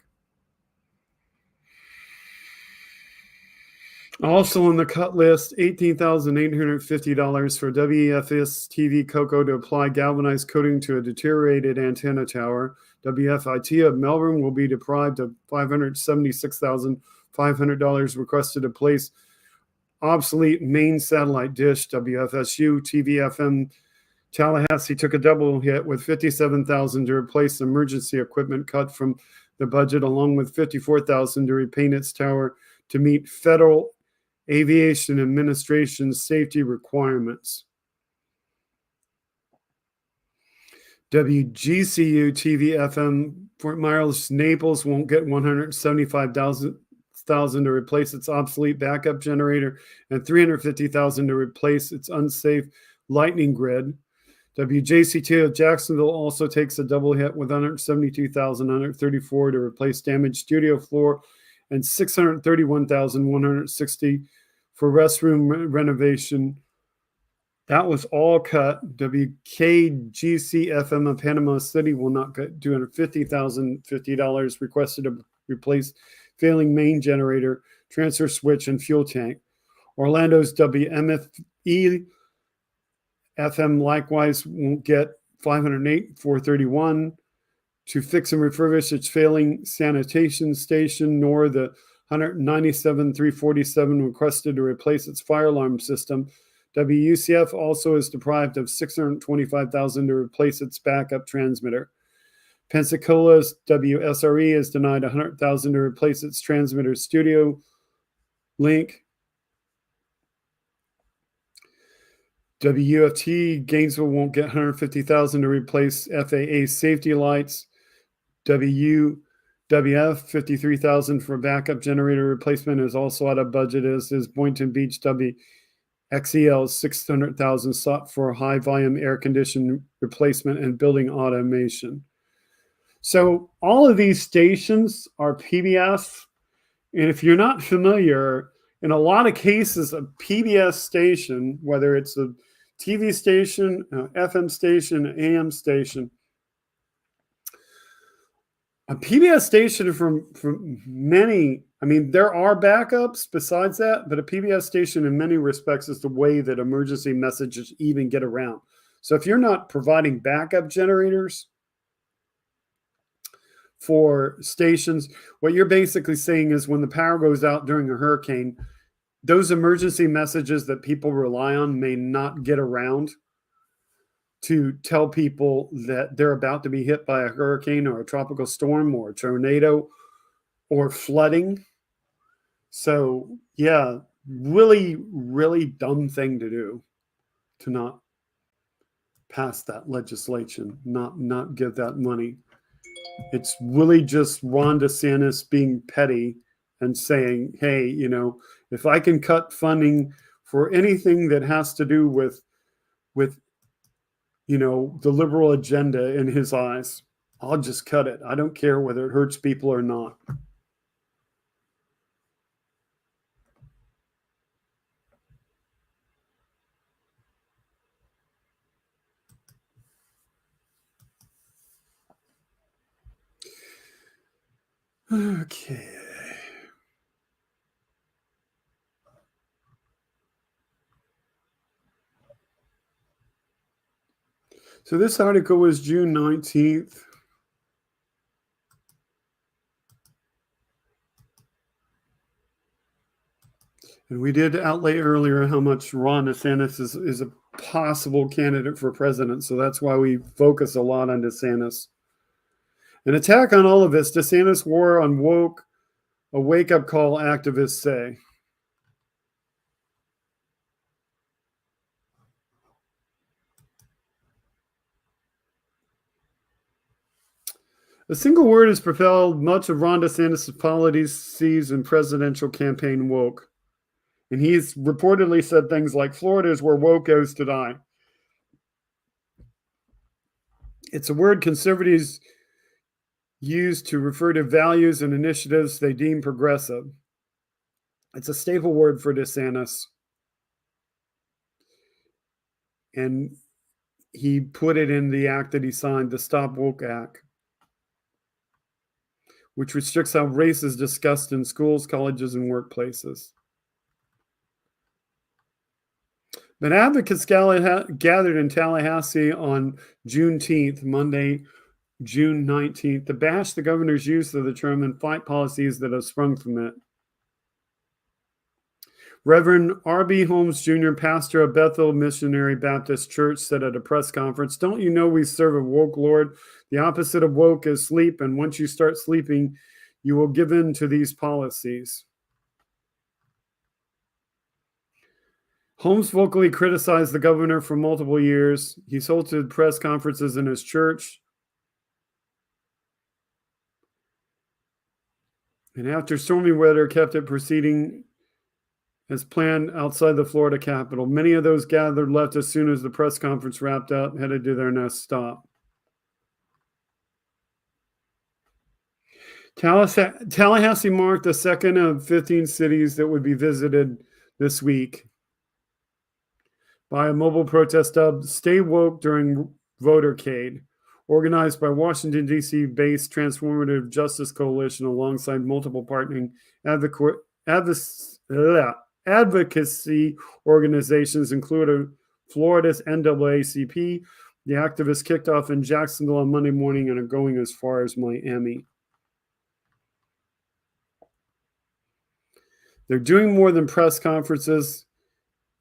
Also on the cut list, $18,850 for WEFS TV Coco to apply galvanized coating to a deteriorated antenna tower. WFIT of Melbourne will be deprived of $576,500 requested to place obsolete main satellite dish. WFSU TV FM Tallahassee took a double hit with $57,000 to replace emergency equipment cut from the budget, along with $54,000 to repaint its tower to meet federal Aviation Administration safety requirements. WGCU TV FM Fort Myers Naples won't get $175,000 to replace its obsolete backup generator and $350,000 to replace its unsafe lightning grid. WJC2 of Jacksonville also takes a double hit with $172,134 to replace damaged studio floor and $631,160 for restroom renovation. That was all cut. WKGC FM of Panama City will not get $250,050 requested to replace failing main generator, transfer switch, and fuel tank. Orlando's WMFE FM likewise won't get $508,431 to fix and refurbish its failing sanitation station, nor the $197,347 requested to replace its fire alarm system. WUCF also is deprived of $625,000 to replace its backup transmitter. Pensacola's WSRE is denied $100,000 to replace its transmitter studio link. WUFT Gainesville won't get $150,000 to replace FAA safety lights. WF $53,000 for backup generator replacement is also out of budget, as is Boynton Beach WXEL $600,000 sought for high volume air conditioning replacement and building automation. So all of these stations are PBS, and if you're not familiar, in a lot of cases, a PBS station, whether it's a TV station, FM station, AM station, a PBS station from many, I mean, there are backups besides that, but a PBS station in many respects is the way that emergency messages even get around. So if you're not providing backup generators for stations, what you're basically saying is when the power goes out during a hurricane, those emergency messages that people rely on may not get around to tell people that they're about to be hit by a hurricane or a tropical storm or a tornado or flooding. So, yeah, really, really dumb thing to do, to not pass that legislation, not give that money. It's really just Ron DeSantis being petty and saying, hey, you know, if I can cut funding for anything that has to do with you know, the liberal agenda in his eyes, I'll just cut it. I don't care whether it hurts people or not. Okay. So this article was June 19th. And we did outlay earlier how much Ron DeSantis is a possible candidate for president. So that's why we focus a lot on DeSantis. An attack on all of this. DeSantis war on woke, a wake-up call, activists say. A single word has propelled much of Ron DeSantis' policies and presidential campaign: woke. And he's reportedly said things like, Florida is where woke goes to die. It's a word conservatives use to refer to values and initiatives they deem progressive. It's a staple word for DeSantis. And he put it in the act that he signed, the Stop Woke Act, which restricts how race is discussed in schools, colleges, and workplaces. But advocates gathered in Tallahassee on Juneteenth, Monday, June 19th, to bash the governor's use of the term and fight policies that have sprung from it. Reverend R.B. Holmes Jr., pastor of Bethel Missionary Baptist Church, said at a press conference, "Don't you know we serve a woke Lord? The opposite of woke is sleep, and once you start sleeping, you will give in to these policies." Holmes vocally criticized the governor for multiple years. He's hosted press conferences in his church. And after stormy weather kept it proceeding as planned outside the Florida Capitol, many of those gathered left as soon as the press conference wrapped up, headed to their next stop. Tallahassee marked the second of 15 cities that would be visited this week by a mobile protest dubbed Stay Woke During Votercade, organized by Washington, D.C. based Transformative Justice Coalition alongside multiple partnering advocacy organizations, including Florida's NAACP. The activists kicked off in Jacksonville on Monday morning and are going as far as Miami. They're doing more than press conferences,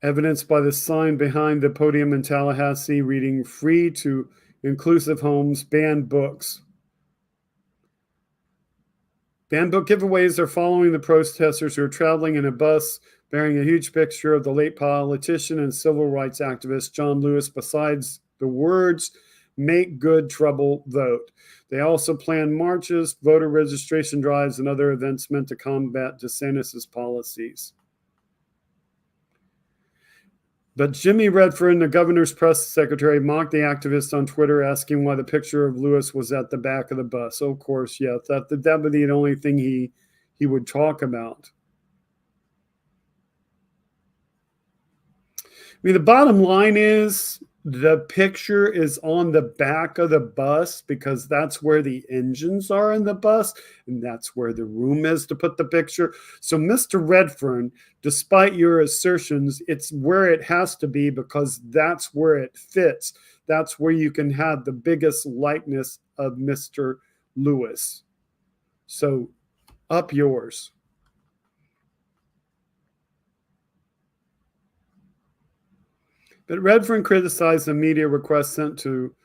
evidenced by the sign behind the podium in Tallahassee reading "Free to Inclusive Homes, Ban Books." Ban book giveaways are following the protesters who are traveling in a bus bearing a huge picture of the late politician and civil rights activist John Lewis, besides the words, "Make good trouble, vote." They also plan marches, voter registration drives, and other events meant to combat DeSantis' policies. But Jimmy Redfern, the governor's press secretary, mocked the activists on Twitter, asking why the picture of Lewis was at the back of the bus. Of course, yeah, that would be the only thing he would talk about. I mean, the bottom line is the picture is on the back of the bus because that's where the engines are in the bus, and that's where the room is to put the picture. So, Mr. Redfern, despite your assertions, it's where it has to be because that's where it fits. That's where you can have the biggest likeness of Mr. Lewis. So, up yours. But Redfern criticized the media request sent to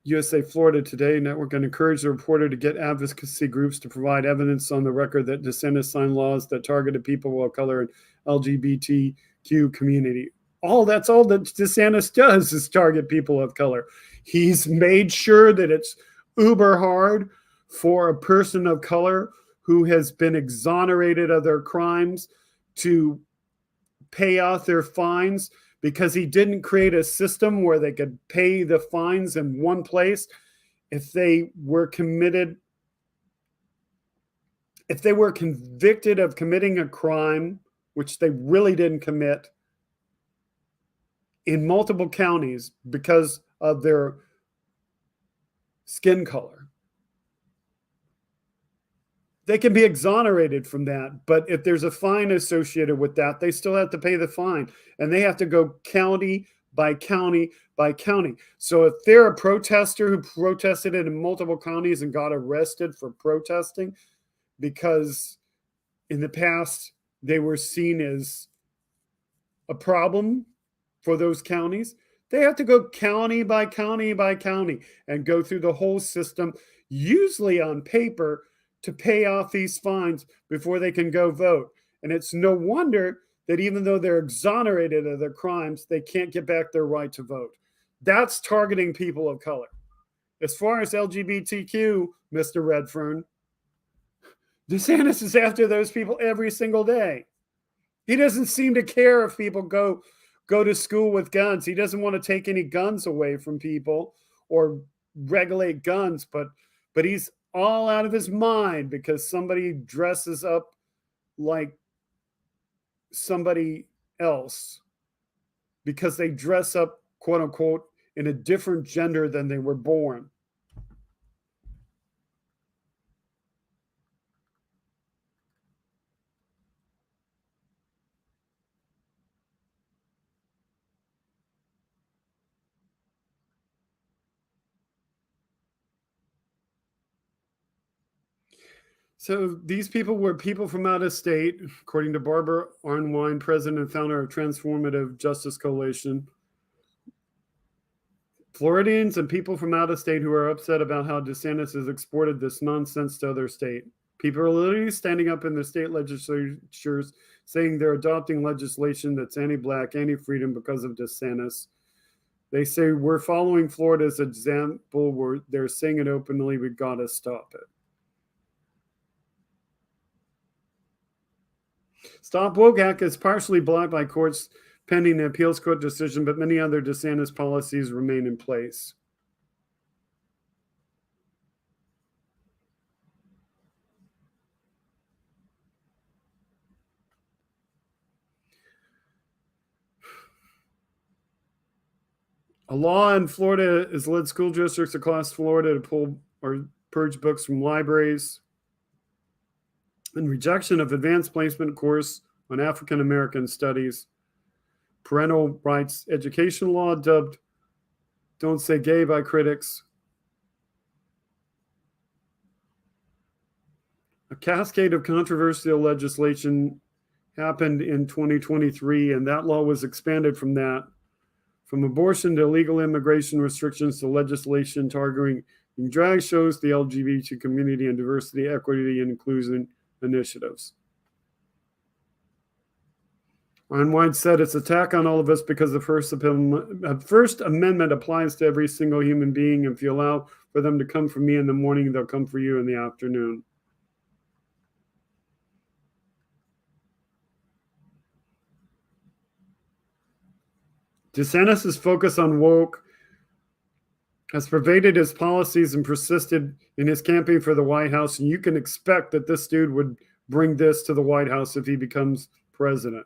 USA Florida Today Network and encouraged the reporter to get advocacy groups to provide evidence on the record that DeSantis signed laws that targeted people of color and LGBTQ community. That's all that DeSantis does is target people of color. He's made sure that it's uber hard for a person of color who has been exonerated of their crimes to pay off their fines because he didn't create a system where they could pay the fines in one place if they were convicted of committing a crime, which they really didn't commit, in multiple counties because of their skin color. They can be exonerated from that, but if there's a fine associated with that, they still have to pay the fine. And they have to go county by county by county. So if they're a protester who protested in multiple counties and got arrested for protesting because in the past they were seen as a problem for those counties, they have to go county by county by county and go through the whole system, usually on paper, to pay off these fines before they can go vote. And it's no wonder that even though they're exonerated of their crimes, they can't get back their right to vote. That's targeting people of color. As far as LGBTQ, Mr. Redfern, DeSantis is after those people every single day. He doesn't seem to care if people go to school with guns. He doesn't want to take any guns away from people or regulate guns, but he's all out of his mind because somebody dresses up like somebody else, because they dress up, quote unquote, in a different gender than they were born. So these people were people from out of state, according to Barbara Arnwine, president and founder of Transformative Justice Coalition. Floridians and people from out of state who are upset about how DeSantis has exported this nonsense to other state. People are literally standing up in the state legislatures saying they're adopting legislation that's anti-Black, anti-freedom because of DeSantis. They say we're following Florida's example where they're saying it openly, we gotta stop it. Stop Woke Act is partially blocked by courts pending an appeals court decision, but many other DeSantis policies remain in place. A law in Florida has led school districts across Florida to pull or purge books from libraries. In rejection of advanced placement course on African American studies, parental rights education law dubbed Don't Say Gay by critics. A cascade of controversial legislation happened in 2023, and that law was expanded from that. From abortion to illegal immigration restrictions to legislation targeting drag shows, the LGBT community, and diversity, equity, and inclusion initiatives. Arnwine said it's an attack on all of us because the First Amendment applies to every single human being. If you allow for them to come for me in the morning, they'll come for you in the afternoon. DeSantis' focus on woke has pervaded his policies and persisted in his campaign for the White House. And you can expect that this dude would bring this to the White House if he becomes president.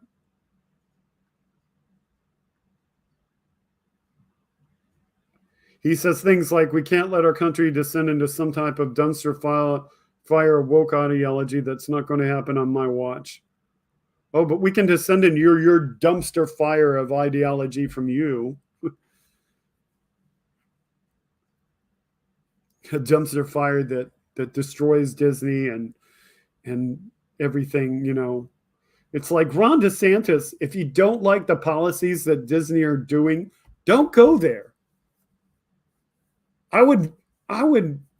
He says things like, we can't let our country descend into some type of dumpster fire woke ideology. That's not going to happen on my watch. Oh, but we can descend into your dumpster fire of ideology from you. A dumpster fire that destroys Disney and everything, you know. It's like Ron DeSantis, if you don't like the policies that Disney are doing, don't go there. I would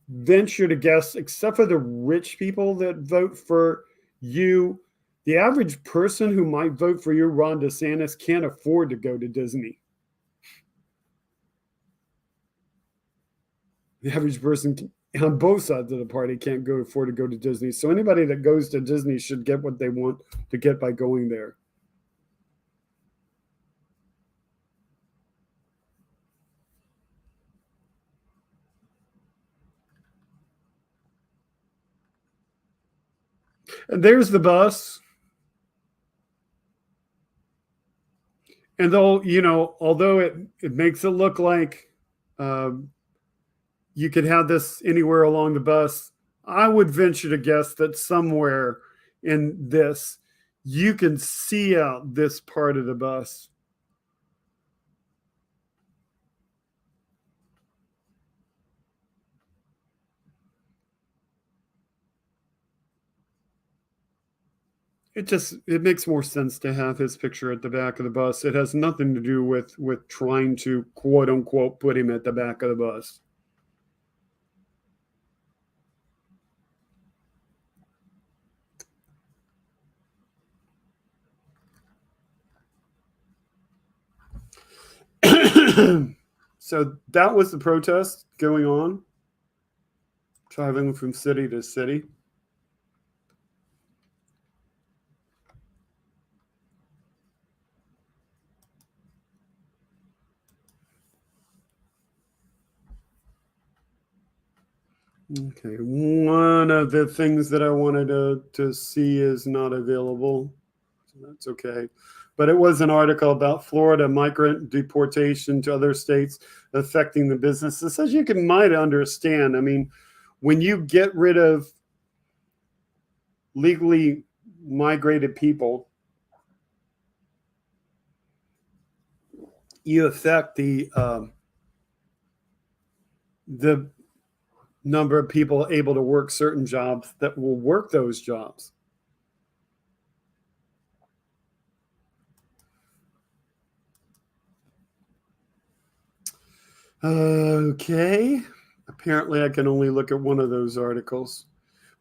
venture to guess, except for the rich people that vote for you, the average person who might vote for you, Ron DeSantis, can't afford to go to Disney. The average person on both sides of the party can't afford to go to Disney. So anybody that goes to Disney should get what they want to get by going there. And there's the bus. And though, you know, although it makes it look like you could have this anywhere along the bus, I would venture to guess that somewhere in this, you can see out this part of the bus. it makes more sense to have his picture at the back of the bus. It has nothing to do with trying to quote unquote put him at the back of the bus. So that was the protest going on, traveling from city to city. Okay, one of the things that I wanted to see is not available. So that's okay. But it was an article about Florida migrant deportation to other states affecting the businesses. As you might understand, I mean, when you get rid of legally migrated people, you affect the number of people able to work certain jobs that will work those jobs. Okay. Apparently, I can only look at one of those articles.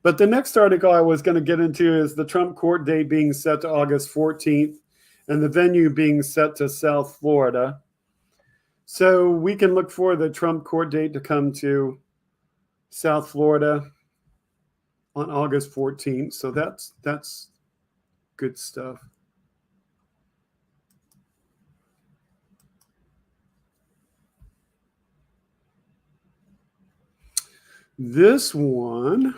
But the next article I was going to get into is the Trump court date being set to August 14th and the venue being set to South Florida. So we can look for the Trump court date to come to South Florida on August 14th. So that's good stuff. This one,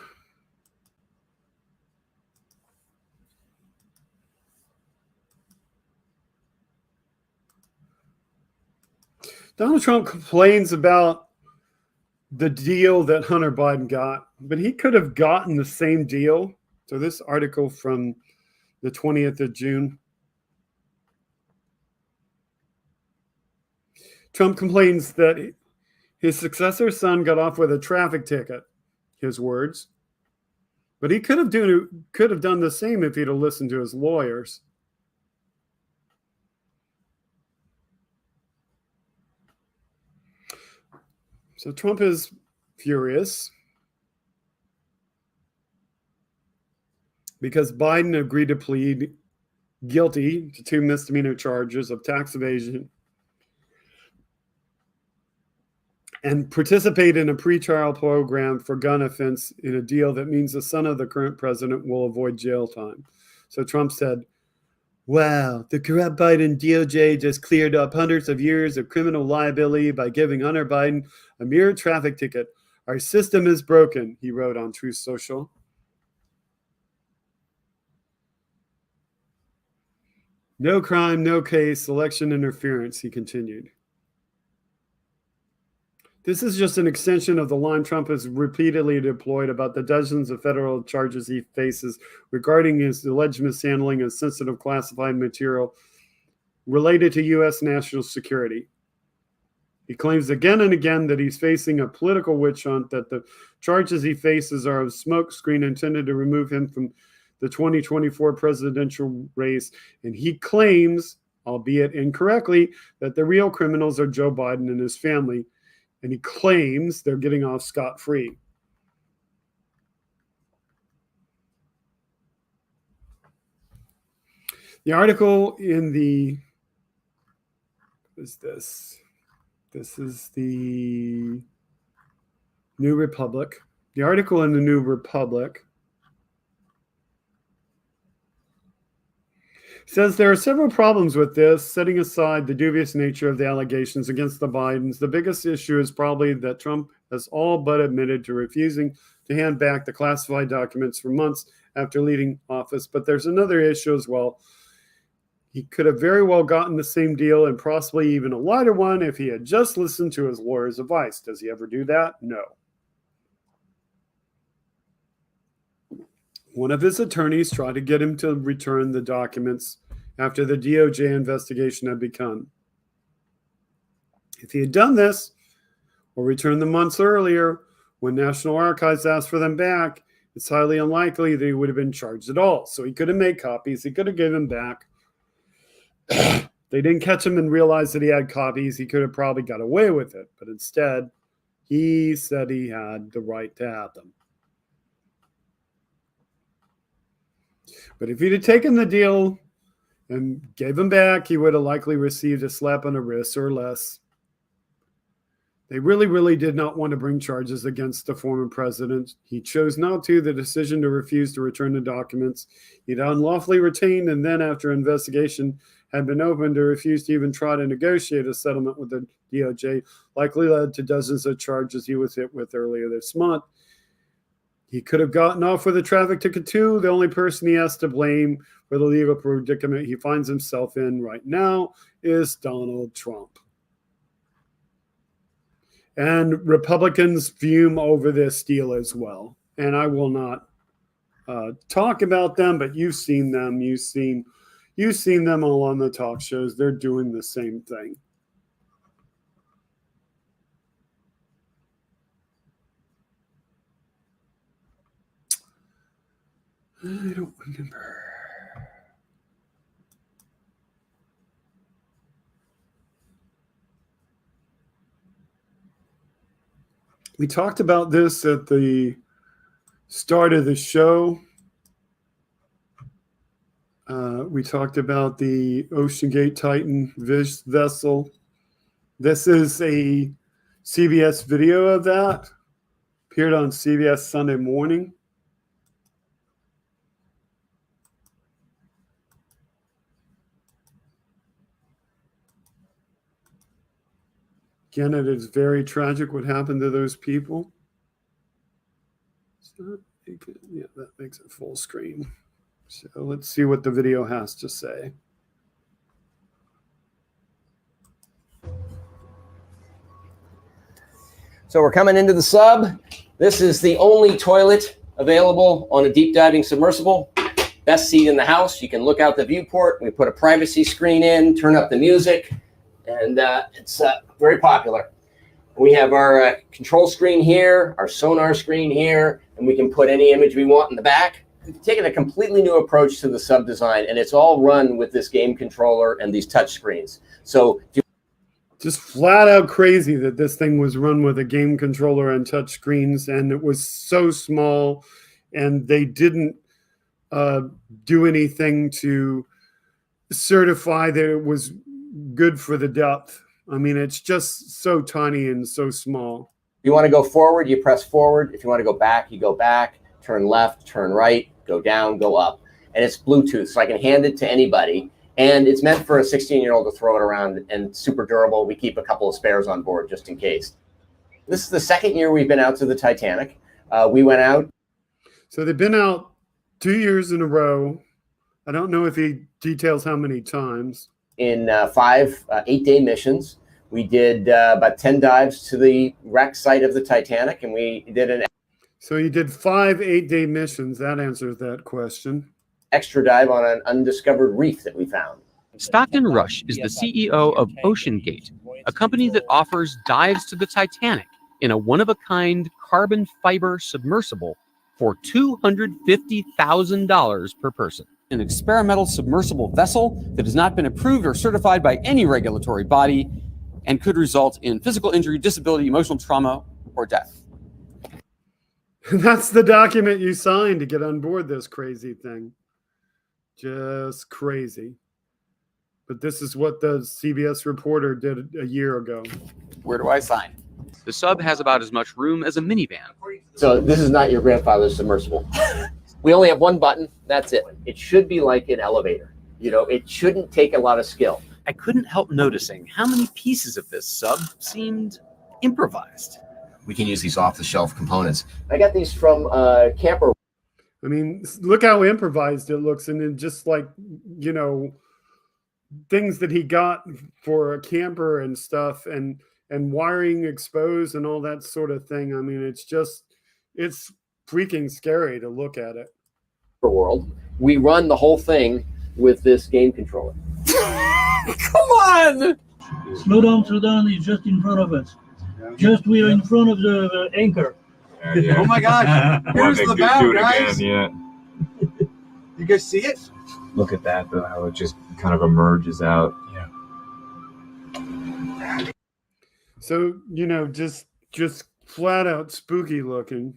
Donald Trump complains about the deal that Hunter Biden got, but he could have gotten the same deal. So this article from the 20th of June. Trump complains that his successor's son got off with a traffic ticket, his words. But he could have done the same if he'd have listened to his lawyers. So Trump is furious because Biden agreed to plead guilty to 2 misdemeanor charges of tax evasion and participate in a pretrial program for gun offense in a deal that means the son of the current president will avoid jail time. So Trump said, wow, the corrupt Biden DOJ just cleared up hundreds of years of criminal liability by giving Hunter Biden a mere traffic ticket. Our system is broken, he wrote on Truth Social. No crime, no case, election interference, he continued. This is just an extension of the line Trump has repeatedly deployed about the dozens of federal charges he faces regarding his alleged mishandling of sensitive classified material related to U.S. national security. He claims again and again that he's facing a political witch hunt, that the charges he faces are a smokescreen intended to remove him from the 2024 presidential race. And he claims, albeit incorrectly, that the real criminals are Joe Biden and his family. And he claims they're getting off scot-free. The article in the, what is this? This is the New Republic. The article in the New Republic says there are several problems with this, setting aside the dubious nature of the allegations against the Bidens. The biggest issue is probably that Trump has all but admitted to refusing to hand back the classified documents for months after leaving office. But there's another issue as well. He could have very well gotten the same deal and possibly even a lighter one if he had just listened to his lawyer's advice. Does he ever do that? No. One of his attorneys tried to get him to return the documents after the DOJ investigation had begun. If he had done this, or returned them months earlier, when National Archives asked for them back, it's highly unlikely that he would have been charged at all. So he could have made copies. He could have given them back. They didn't catch him and realize that he had copies. He could have probably got away with it. But instead, he said he had the right to have them. But if he'd have taken the deal and gave them back, he would have likely received a slap on the wrist or less. They really did not want to bring charges against the former president. He chose not to. The decision to refuse to return the documents he'd unlawfully retained, and then after investigation had been opened, to refuse to even try to negotiate a settlement with the DOJ likely led to dozens of charges he was hit with earlier this month. He could have gotten off with a traffic ticket too. The only person he has to blame for the legal predicament he finds himself in right now is Donald Trump. And Republicans fume over this deal as well. And I will not talk about them, but you've seen them. You've seen them all on the talk shows. They're doing the same thing. I don't remember. We talked about this at the start of the show. We talked about the OceanGate Titan vessel. This is a CBS video of that. Appeared on CBS Sunday morning. Again, it is very tragic what happened to those people. So, yeah, that makes it full screen. So let's see what the video has to say. So we're coming into the sub. This is the only toilet available on a deep diving submersible. Best seat in the house. You can look out the viewport. We put a privacy screen in, turn up the music, and it's very popular. We have our control screen here, our sonar screen here, and we can put any image we want in the back. We've taken a completely new approach to the sub design, and it's all run with this game controller and these touch screens. So just flat out crazy that this thing was run with a game controller and touch screens, and it was so small, and they didn't do anything to certify that it was good for the depth. I mean, it's just so tiny and so small. If you want to go forward, you press forward. If you want to go back, you go back. Turn left, turn right, go down, go up. And it's Bluetooth, so I can hand it to anybody. And it's meant for a 16-year-old to throw it around, and super durable. We keep a couple of spares on board just in case. This is the second year we've been out to the Titanic. We went out. So they've been out 2 years in a row. I don't know if he details how many times. In 5 8-day missions. We did about 10 dives to the wreck site of the Titanic, and we did an So you did 5 8-day missions. That answers that question. extra dive on an undiscovered reef that we found. Stockton Rush is the CEO of OceanGate, a company that offers dives to the Titanic in a one-of-a-kind carbon fiber submersible for $250,000 per person. An experimental submersible vessel that has not been approved or certified by any regulatory body and could result in physical injury, disability, emotional trauma, or death. That's the document you signed to get on board this crazy thing. Just crazy. But this is what the CBS reporter did a year ago. Where do I sign? The sub has about as much room as a minivan. So this is not your grandfather's submersible. We only have one button. That's it. It should be like an elevator. You know, it shouldn't take a lot of skill. I couldn't help noticing how many pieces of this sub seemed improvised. We can use these off-the-shelf components. I got these from Camper. I mean, look how improvised it looks. And then just like, you know, things that he got for a camper and stuff and wiring exposed and all that sort of thing. I mean, it's freaking scary to look at it. World. We run the whole thing with this game controller. Come on! Slow down, it's just in front of us. Just we are in front of the anchor. Yeah. Oh my gosh. Here's Wanna the do bow, it guys. again, yeah. You guys see it? Look at that though, how it just kind of emerges out. Yeah. So, you know, just flat out spooky looking.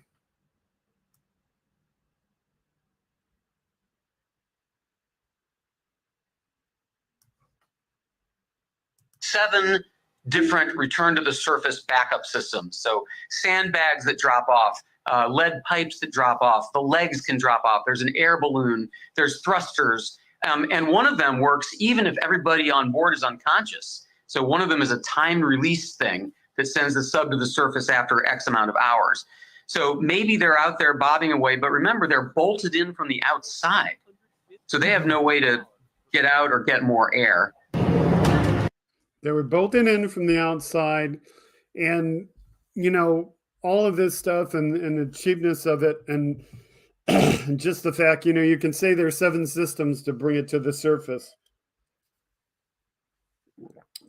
Seven different return to the surface backup systems. So sandbags that drop off, lead pipes that drop off, the legs can drop off. There's an air balloon, there's thrusters. And one of them works even if everybody on board is unconscious. So one of them is a timed release thing that sends the sub to the surface after X amount of hours. So maybe they're out there bobbing away, but remember they're bolted in from the outside. So they have no way to get out or get more air. They were bolted in from the outside, and you know, all of this stuff and the cheapness of it, and just the fact, you know, you can say there's 7 systems to bring it to the surface.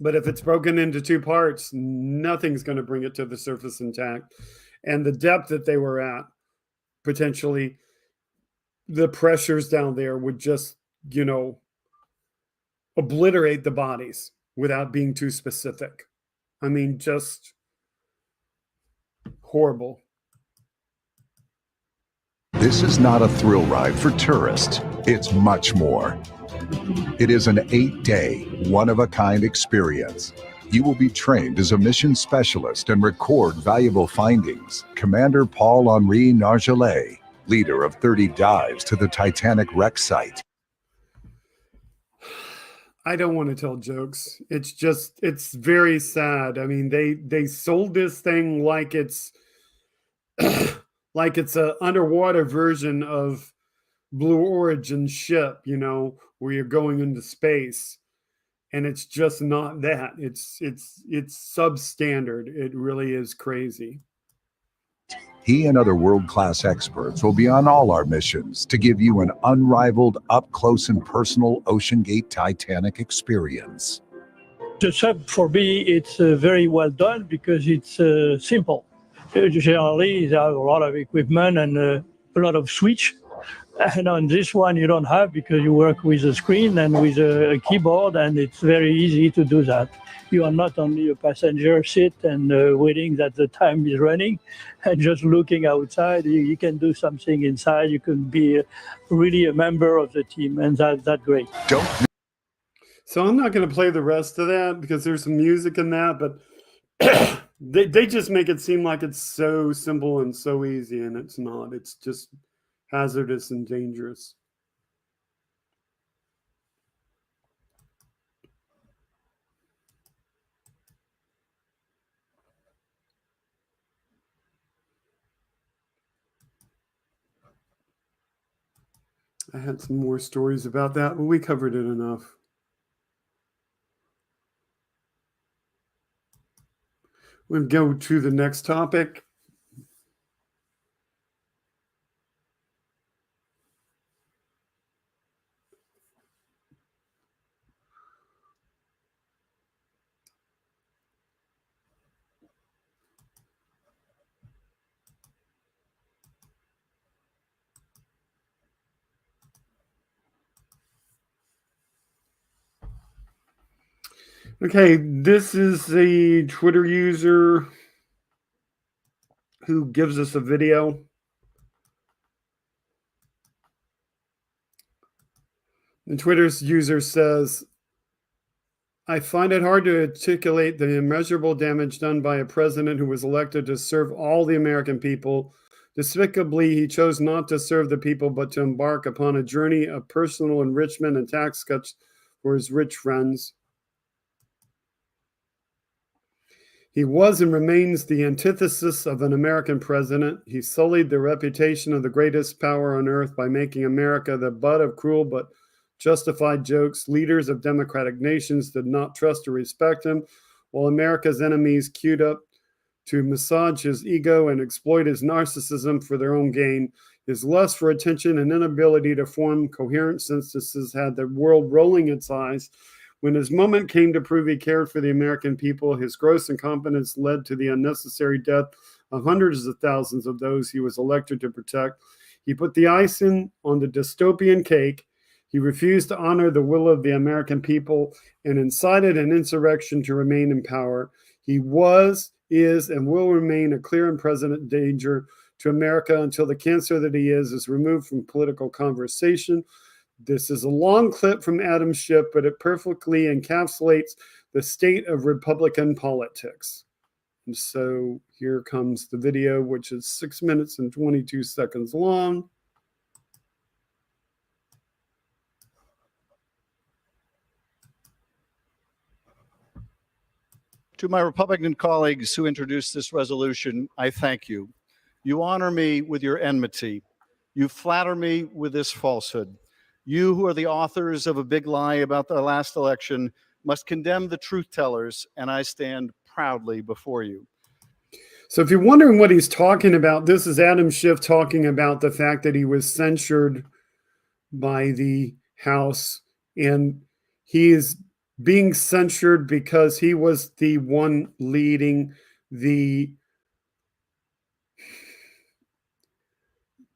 But if it's broken into 2 parts, nothing's going to bring it to the surface intact. And the depth that they were at, potentially, the pressures down there would just, you know, obliterate the bodies without being too specific. I mean, just horrible. This is not a thrill ride for tourists. It's much more. It is an 8-day, one-of-a-kind experience. You will be trained as a mission specialist and record valuable findings. Commander Paul-Henri Nargeolet, leader of 30 dives to the Titanic wreck site. I don't want to tell jokes. It's just, it's very sad. I mean, they sold this thing like it's like it's a underwater version of Blue Origin ship, you know, where you're going into space. And it's just not that. It's substandard. It really is crazy. He and other world-class experts will be on all our missions to give you an unrivaled, up-close and personal OceanGate Titanic experience. The sub, for me, it's very well done because it's simple. Generally, there are a lot of equipment and a lot of switch. And on this one, you don't have because you work with a screen and with a keyboard, and it's very easy to do that. You are not only a passenger seat and waiting that the time is running and just looking outside. You can do something inside. You can be really a member of the team, and that's great. So I'm not going to play the rest of that because there's some music in that, but they just make it seem like it's so simple and so easy, and it's not. It's just hazardous and dangerous. I had some more stories about that, but we covered it enough. We'll go to the next topic. Okay, this is a Twitter user who gives us a video. The Twitter's user says, I find it hard to articulate the immeasurable damage done by a president who was elected to serve all the American people. Despicably, he chose not to serve the people, but to embark upon a journey of personal enrichment and tax cuts for his rich friends. He was and remains the antithesis of an American president. He sullied the reputation of the greatest power on earth by making America the butt of cruel but justified jokes. Leaders of democratic nations did not trust or respect him, while America's enemies queued up to massage his ego and exploit his narcissism for their own gain. His lust for attention and inability to form coherent sentences had the world rolling its eyes. When his moment came to prove he cared for the American people, his gross incompetence led to the unnecessary death of hundreds of thousands of those he was elected to protect. He put the icing on the dystopian cake. He refused to honor the will of the American people and incited an insurrection to remain in power. He was, is, and will remain a clear and present danger to America until the cancer that he is removed from political conversation. This is a long clip from Adam Schiff, but it perfectly encapsulates the state of Republican politics. And so here comes the video, which is 6 minutes and 22 seconds long. To my Republican colleagues who introduced this resolution, I thank you. You honor me with your enmity. You flatter me with this falsehood. You who are the authors of a big lie about the last election must condemn the truth tellers, and I stand proudly before you. So if you're wondering what he's talking about, this is Adam Schiff talking about the fact that he was censured by the House, and he is being censured because he was the one leading the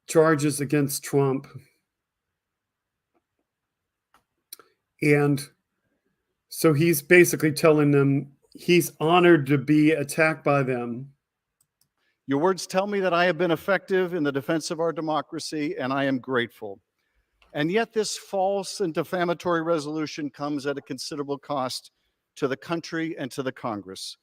charges against Trump. And so he's basically telling them he's honored to be attacked by them. Your words tell me that I have been effective in the defense of our democracy, and I am grateful. And yet this false and defamatory resolution comes at a considerable cost to the country and to the Congress.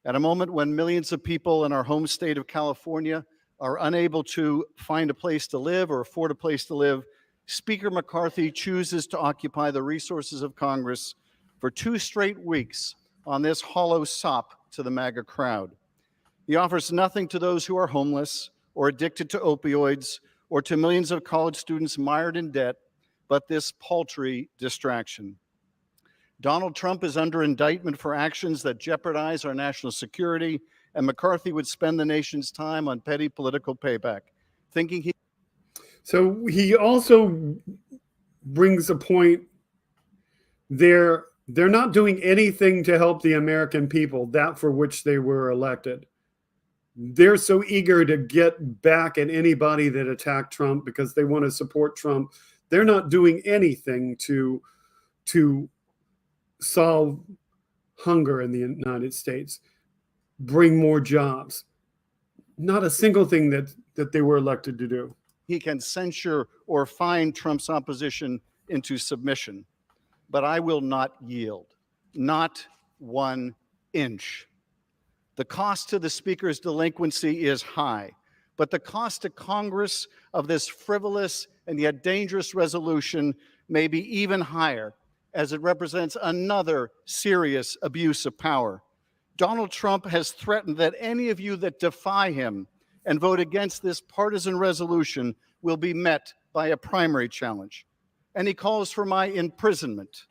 At a moment when millions of people in our home state of California are unable to find a place to live or afford a place to live, Speaker McCarthy chooses to occupy the resources of Congress for 2 straight weeks on this hollow sop to the MAGA crowd. He offers nothing to those who are homeless or addicted to opioids or to millions of college students mired in debt, but this paltry distraction. Donald Trump is under indictment for actions that jeopardize our national security, and McCarthy would spend the nation's time on petty political payback, thinking he... So he also brings a point there. They're not doing anything to help the American people, that for which they were elected. They're so eager to get back at anybody that attacked Trump because they want to support Trump. They're not doing anything to solve hunger in the United States, bring more jobs. Not a single thing that they were elected to do. He can censure or fine Trump's opposition into submission. But I will not yield, not 1 inch. The cost to the Speaker's delinquency is high, but the cost to Congress of this frivolous and yet dangerous resolution may be even higher, as it represents another serious abuse of power. Donald Trump has threatened that any of you that defy him and vote against this partisan resolution will be met by a primary challenge. And he calls for my imprisonment.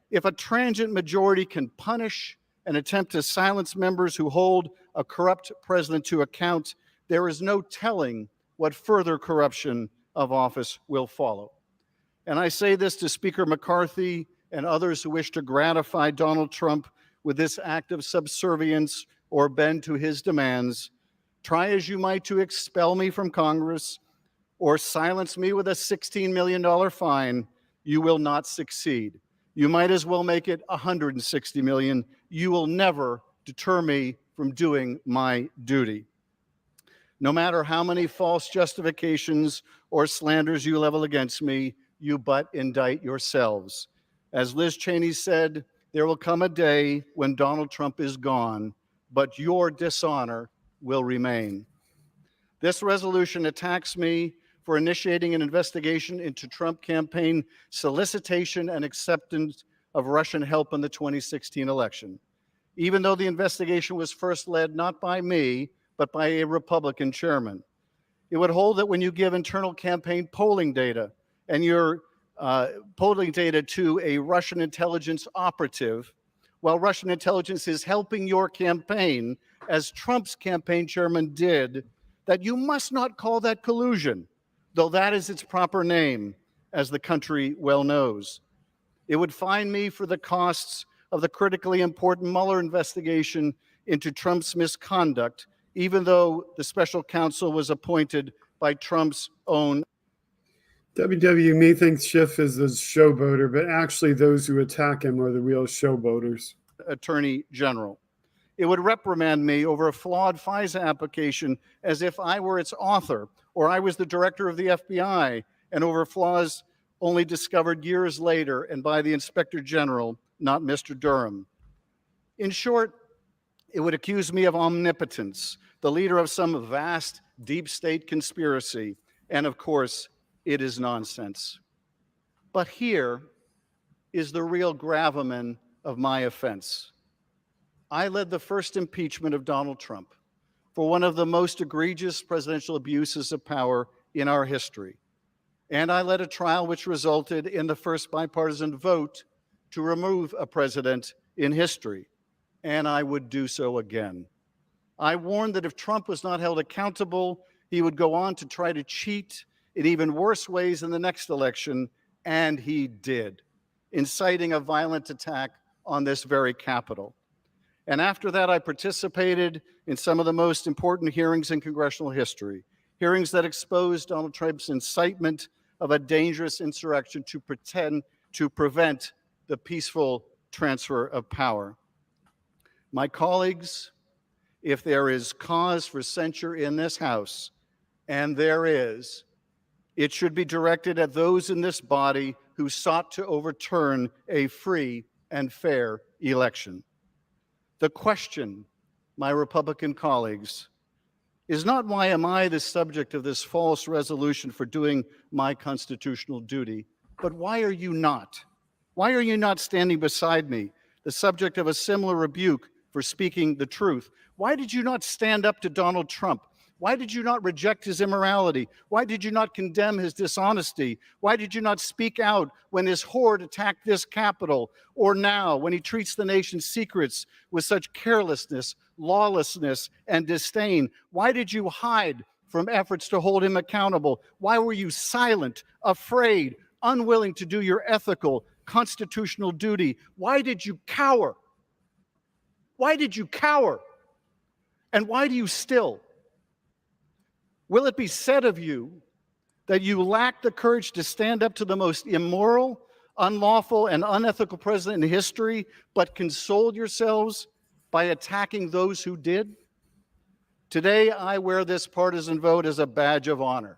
If a transient majority can punish and attempt to silence members who hold a corrupt president to account, there is no telling what further corruption of office will follow. And I say this to Speaker McCarthy and others who wish to gratify Donald Trump with this act of subservience or bend to his demands. Try as you might to expel me from Congress or silence me with a $16 million fine, you will not succeed. You might as well make it $160 million. You will never deter me from doing my duty. No matter how many false justifications or slanders you level against me, you but indict yourselves. As Liz Cheney said, there will come a day when Donald Trump is gone, but your dishonor will remain. This resolution attacks me for initiating an investigation into Trump campaign solicitation and acceptance of Russian help in the 2016 election, even though the investigation was first led not by me, but by a Republican chairman. It would hold that when you give internal campaign polling data and your polling data to a Russian intelligence operative, while Russian intelligence is helping your campaign, as Trump's campaign chairman did, that you must not call that collusion, though that is its proper name, as the country well knows. It would fine me for the costs of the critically important Mueller investigation into Trump's misconduct, even though the special counsel was appointed by Trump's own. WW may think Schiff is a showboater, but actually those who attack him are the real showboaters. Attorney General. It would reprimand me over a flawed FISA application as if I were its author or I was the director of the FBI, and over flaws only discovered years later and by the Inspector General, not Mr. Durham. In short, it would accuse me of omnipotence, the leader of some vast deep state conspiracy, and of course, it is nonsense. But here is the real gravamen of my offense. I led the first impeachment of Donald Trump for one of the most egregious presidential abuses of power in our history. And I led a trial which resulted in the first bipartisan vote to remove a president in history. And I would do so again. I warned that if Trump was not held accountable, he would go on to try to cheat in even worse ways in the next election, and he did, inciting a violent attack on this very Capitol. And after that, I participated in some of the most important hearings in congressional history, hearings that exposed Donald Trump's incitement of a dangerous insurrection to prevent the peaceful transfer of power. My colleagues, if there is cause for censure in this House, and there is, it should be directed at those in this body who sought to overturn a free and fair election. The question, my Republican colleagues, is not why am I the subject of this false resolution for doing my constitutional duty, but why are you not? Why are you not standing beside me, the subject of a similar rebuke for speaking the truth? Why did you not stand up to Donald Trump? Why did you not reject his immorality? Why did you not condemn his dishonesty? Why did you not speak out when his horde attacked this Capitol, or now when he treats the nation's secrets with such carelessness, lawlessness, and disdain? Why did you hide from efforts to hold him accountable? Why were you silent, afraid, unwilling to do your ethical, constitutional duty? Why did you cower? Why did you cower? And why do you still? Will it be said of you that you lack the courage to stand up to the most immoral, unlawful, and unethical president in history, but consoled yourselves by attacking those who did? Today, I wear this partisan vote as a badge of honor,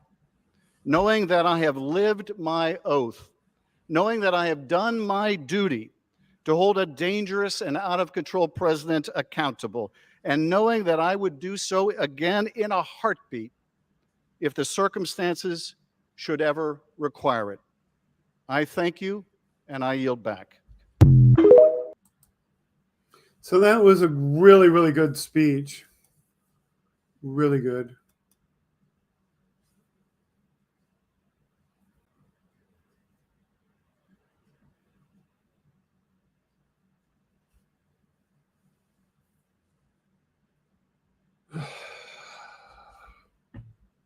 knowing that I have lived my oath, knowing that I have done my duty to hold a dangerous and out-of-control president accountable, and knowing that I would do so again in a heartbeat if the circumstances should ever require it. I thank you, and I yield back. So that was a really, really good speech. Really good.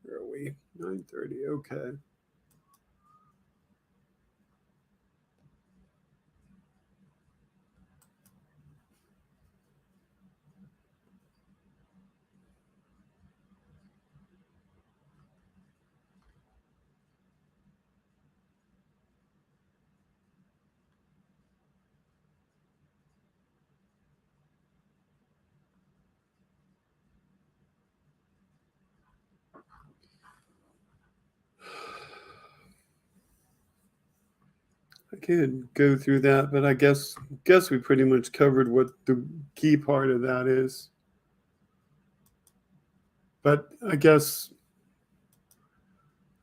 Where are we? 9:30. Okay. I could go through that, but I guess we pretty much covered what the key part of that is. But I guess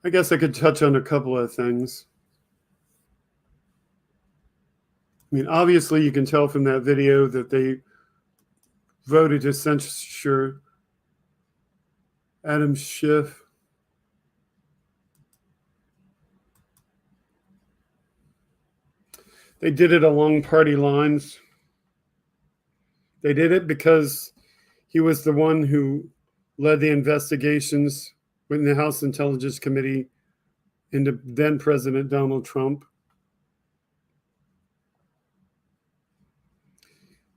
I could touch on a couple of things. I mean, obviously, you can tell from that video that they voted to censure Adam Schiff. They did it along party lines. They did it because he was the one who led the investigations within the House Intelligence Committee into then President Donald Trump.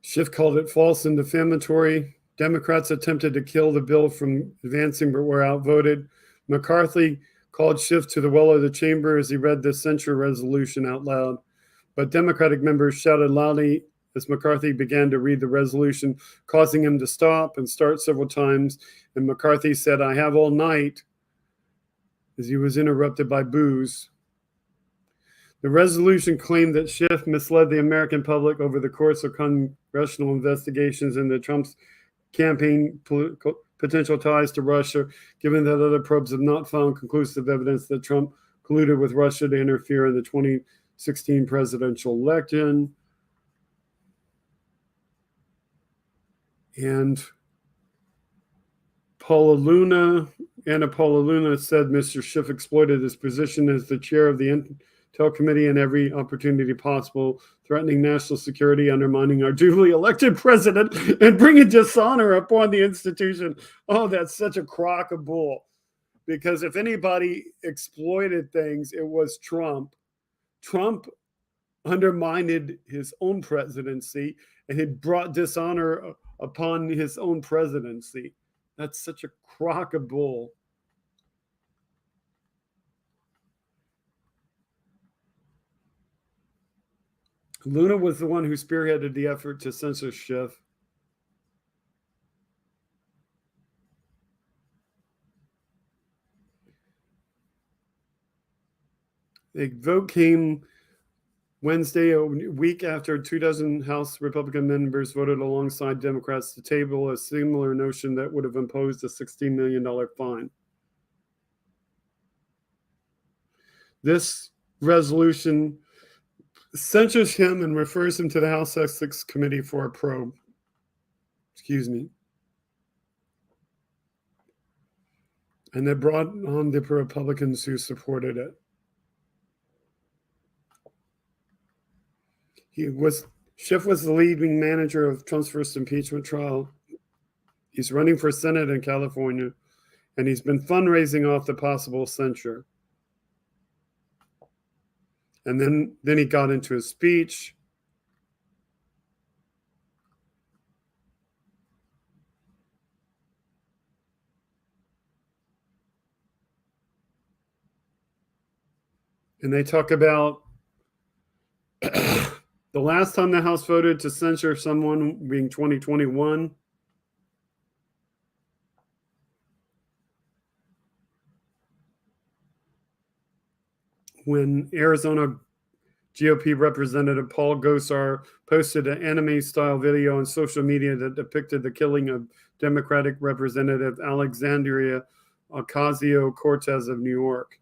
Schiff called it false and defamatory. Democrats attempted to kill the bill from advancing but were outvoted. McCarthy called Schiff to the well of the chamber as he read the censure resolution out loud. But Democratic members shouted loudly as McCarthy began to read the resolution, causing him to stop and start several times. And McCarthy said, "I have all night," as he was interrupted by boos. The resolution claimed that Schiff misled the American public over the course of congressional investigations into Trump's campaign potential ties to Russia, given that other probes have not found conclusive evidence that Trump colluded with Russia to interfere in the 2016 presidential election. And Anna Paula Luna said Mr. Schiff exploited his position as the chair of the Intel Committee in every opportunity possible, threatening national security, undermining our duly elected president, and bringing dishonor upon the institution. Oh, that's such a crock of bull. Because if anybody exploited things, it was Trump. Trump undermined his own presidency and had brought dishonor upon his own presidency. That's such a crock of bull. Luna was the one who spearheaded the effort to censor Schiff. The vote came Wednesday, a week after 24 House Republican members voted alongside Democrats to table a similar notion that would have imposed a $16 million fine. This resolution censures him and refers him to the House Ethics Committee for a probe. Excuse me. And they brought on the Republicans who supported it. Schiff was the leading manager of Trump's first impeachment trial. He's running for Senate in California, and he's been fundraising off the possible censure. And then he got into his speech. And they talk about the last time the House voted to censure someone being 2021. When Arizona GOP Representative Paul Gosar posted an anime-style video on social media that depicted the killing of Democratic Representative Alexandria Ocasio-Cortez of New York.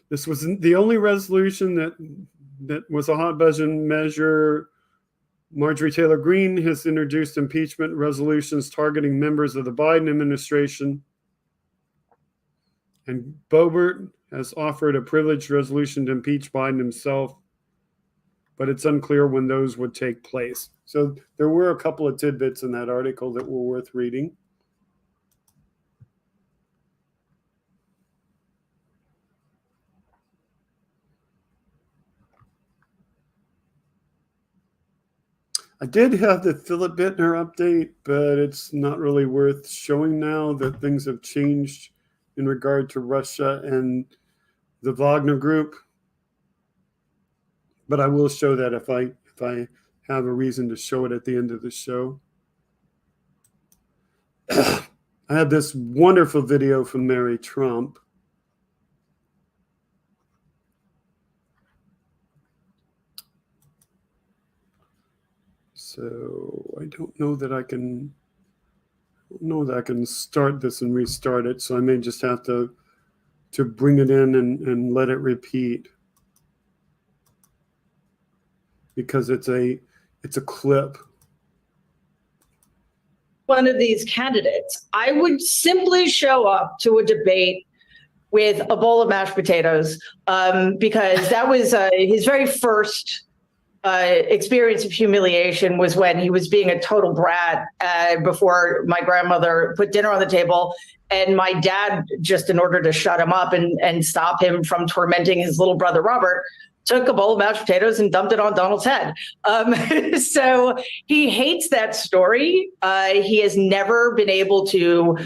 This was the only resolution that was a hot button measure. Marjorie Taylor Greene has introduced impeachment resolutions targeting members of the Biden administration. And Boebert has offered a privileged resolution to impeach Biden himself, but it's unclear when those would take place. So there were a couple of tidbits in that article that were worth reading. I did have the Philip Bittner update, but it's not really worth showing now that things have changed in regard to Russia and the Wagner Group. But I will show that if I have a reason to show it at the end of the show. I have this wonderful video from Mary Trump. So I don't know that I can start this and restart it. So I may just have to bring it in and let it repeat, because it's a clip. One of these candidates, I would simply show up to a debate with a bowl of mashed potatoes, because that was his very first experience of humiliation was when he was being a total brat before my grandmother put dinner on the table. And my dad, just in order to shut him up and stop him from tormenting his little brother, Robert, took a bowl of mashed potatoes and dumped it on Donald's head. So he hates that story. He has never been able to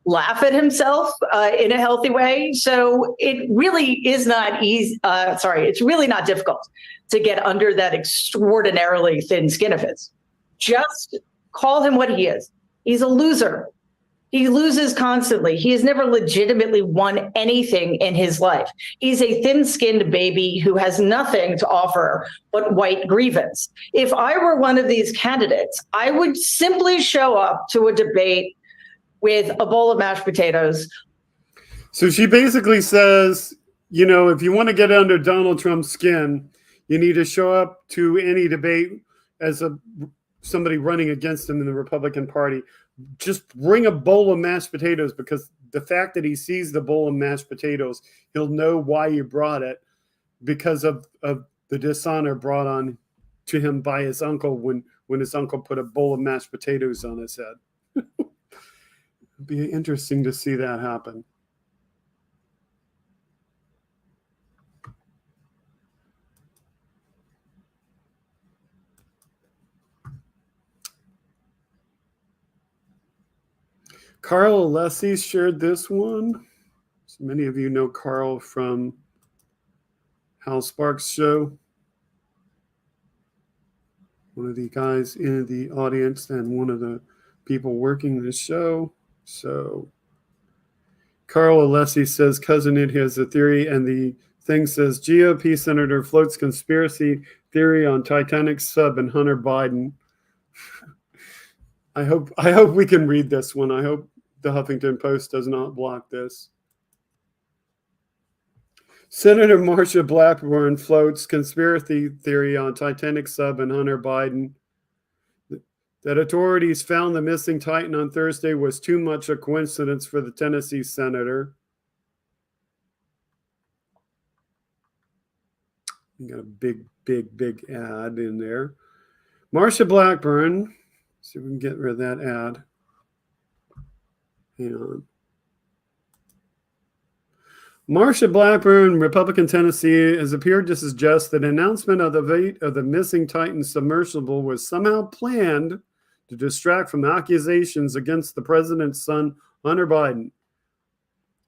laugh at himself in a healthy way. So it really is not easy. It's really not difficult to get under that extraordinarily thin skin of his. Just call him what he is. He's a loser. He loses constantly. He has never legitimately won anything in his life. He's a thin-skinned baby who has nothing to offer but white grievance. If I were one of these candidates, I would simply show up to a debate with a bowl of mashed potatoes. So she basically says, you know, if you want to get under Donald Trump's skin, you need to show up to any debate as somebody running against him in the Republican Party. Just bring a bowl of mashed potatoes, because the fact that he sees the bowl of mashed potatoes, he'll know why you brought it, because of the dishonor brought on to him by his uncle when his uncle put a bowl of mashed potatoes on his head. It'd be interesting to see that happen. Carl Alessi shared this one. So many of you know Carl from Hal Sparks' show. One of the guys in the audience and one of the people working the show. So Carl Alessi says, Cousin It has a theory, and the thing says GOP senator floats conspiracy theory on Titanic sub and Hunter Biden. I hope we can read this one. I hope the Huffington Post does not block this. Senator Marsha Blackburn floats conspiracy theory on Titanic sub and Hunter Biden. That authorities found the missing Titan on Thursday was too much a coincidence for the Tennessee senator. You got a big ad in there. Marsha Blackburn. See if we can get rid of that ad. Hang on. Marsha Blackburn, Republican Tennessee, has appeared to suggest that an announcement of the fate of the missing Titan submersible was somehow planned to distract from accusations against the president's son, Hunter Biden.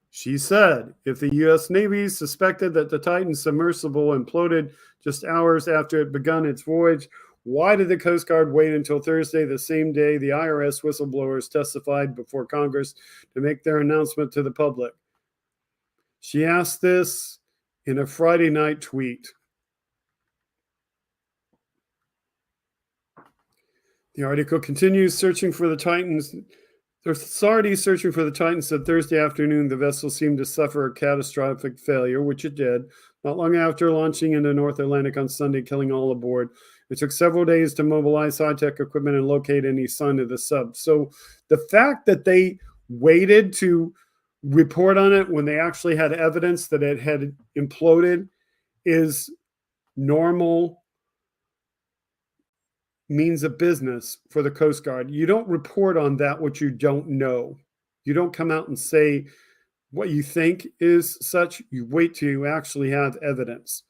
She said, if the U.S. Navy suspected that the Titan submersible imploded just hours after it begun its voyage, why did the Coast Guard wait until Thursday, the same day the IRS whistleblowers testified before Congress, to make their announcement to the public? She asked this in a Friday night tweet. The article continues, searching for the Titans. The authorities searching for the Titan said Thursday afternoon the vessel seemed to suffer a catastrophic failure, which it did, not long after launching into North Atlantic on Sunday, killing all aboard. It took several days to mobilize high-tech equipment and locate any sign of the sub. So the fact that they waited to report on it when they actually had evidence that it had imploded is normal means of business for the Coast Guard. You don't report on that what you don't know. You don't come out and say what you think is such. You wait till you actually have evidence.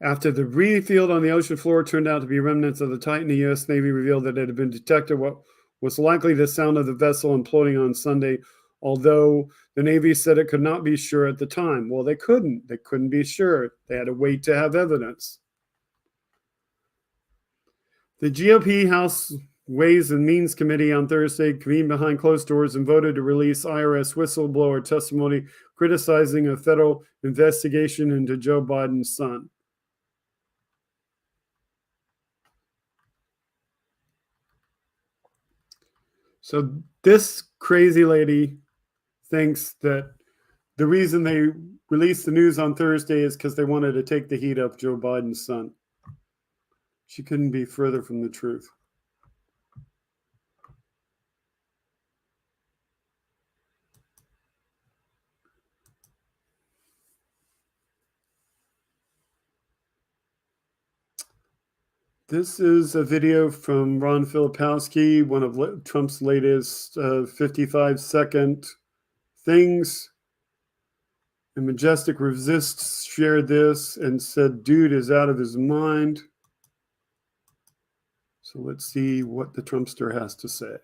After the debris field on the ocean floor turned out to be remnants of the Titan, the U.S. Navy revealed that it had been detected what was likely the sound of the vessel imploding on Sunday, although the Navy said it could not be sure at the time. Well, they couldn't. They couldn't be sure. They had to wait to have evidence. The GOP House Ways and Means Committee on Thursday convened behind closed doors and voted to release IRS whistleblower testimony criticizing a federal investigation into Joe Biden's son. So this crazy lady thinks that the reason they released the news on Thursday is because they wanted to take the heat off Joe Biden's son. She couldn't be further from the truth. This is a video from Ron Filipowski, one of Trump's latest 55-second things. And Majestic Resists shared this and said, dude is out of his mind. So let's see what the Trumpster has to say.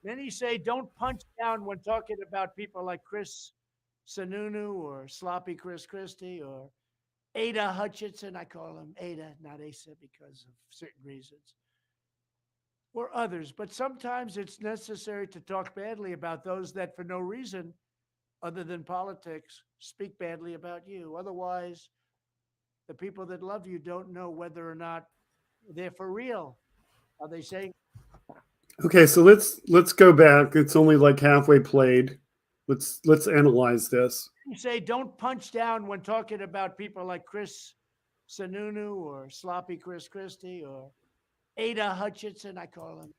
Many say don't punch down when talking about people like Chris Sununu or Sloppy Chris Christie or Ada Hutchinson. I call him Ada, not Asa, because of certain reasons. Or others. But sometimes it's necessary to talk badly about those that for no reason other than politics speak badly about you. Otherwise, the people that love you don't know whether or not they're for real. Are they saying? Okay, so let's go back. It's only like halfway played. Let's analyze this. You say don't punch down when talking about people like Chris Sununu or Sloppy Chris Christie or Ada Hutchinson, I call him.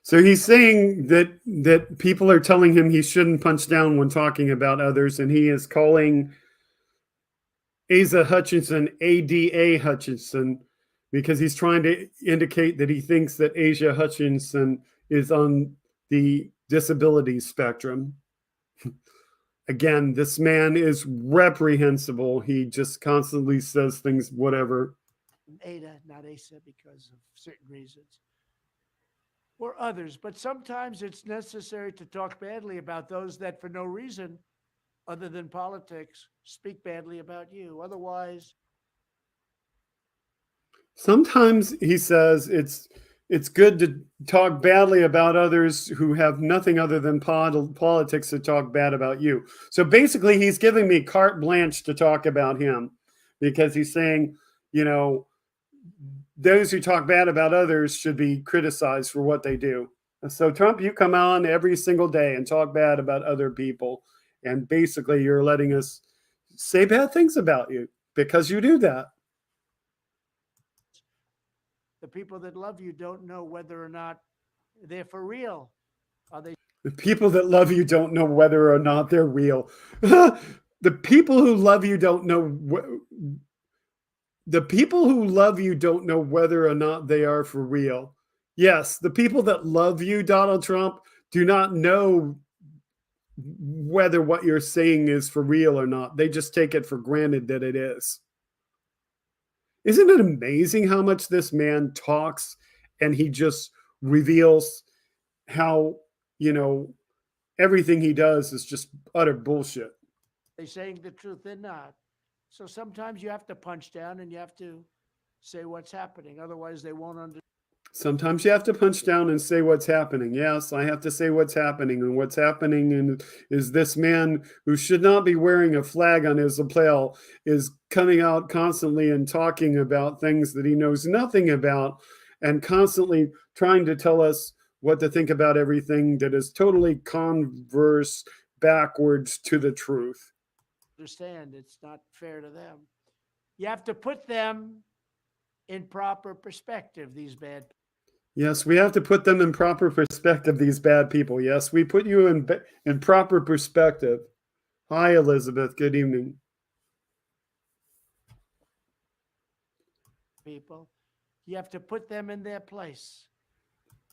So he's saying that people are telling him he shouldn't punch down when talking about others, and he is calling Asa Hutchinson Ada Hutchinson because he's trying to indicate that he thinks that Asa Hutchinson is on the disability spectrum. Again, this man is reprehensible. He just constantly says things, whatever. Ada, not Asa, because of certain reasons. Or others. But sometimes it's necessary to talk badly about those that for no reason other than politics speak badly about you. Otherwise, sometimes he says it's good to talk badly about others who have nothing other than politics to talk bad about you. So basically, he's giving me carte blanche to talk about him because he's saying, you know, those who talk bad about others should be criticized for what they do. So Trump, you come on every single day and talk bad about other people. And basically you're letting us say bad things about you because you do that. the people that love you don't know whether or not they're for real. Are they? The people that love you don't know whether or not they're real. The people who love you don't know. The people who love you don't know whether or not they are for real. Yes, the people that love you, Donald Trump, do not know whether what you're saying is for real or not. They just take it for granted that it is. Isn't it amazing how much this man talks and he just reveals how, you know, everything he does is just utter bullshit. They're saying the truth. They're not. So sometimes you have to punch down and you have to say what's happening. Otherwise, they won't understand. Sometimes you have to punch down and say what's happening. Yes, I have to say what's happening. And what's happening is this man who should not be wearing a flag on his lapel is coming out constantly and talking about things that he knows nothing about and constantly trying to tell us what to think about everything that is totally converse backwards to the truth. Understand it's not fair to them. You have to put them in proper perspective, these bad people. Yes, we have to put them in proper perspective, these bad people. Yes, we put you in proper perspective. Hi, Elizabeth. Good evening. People, you have to put them in their place.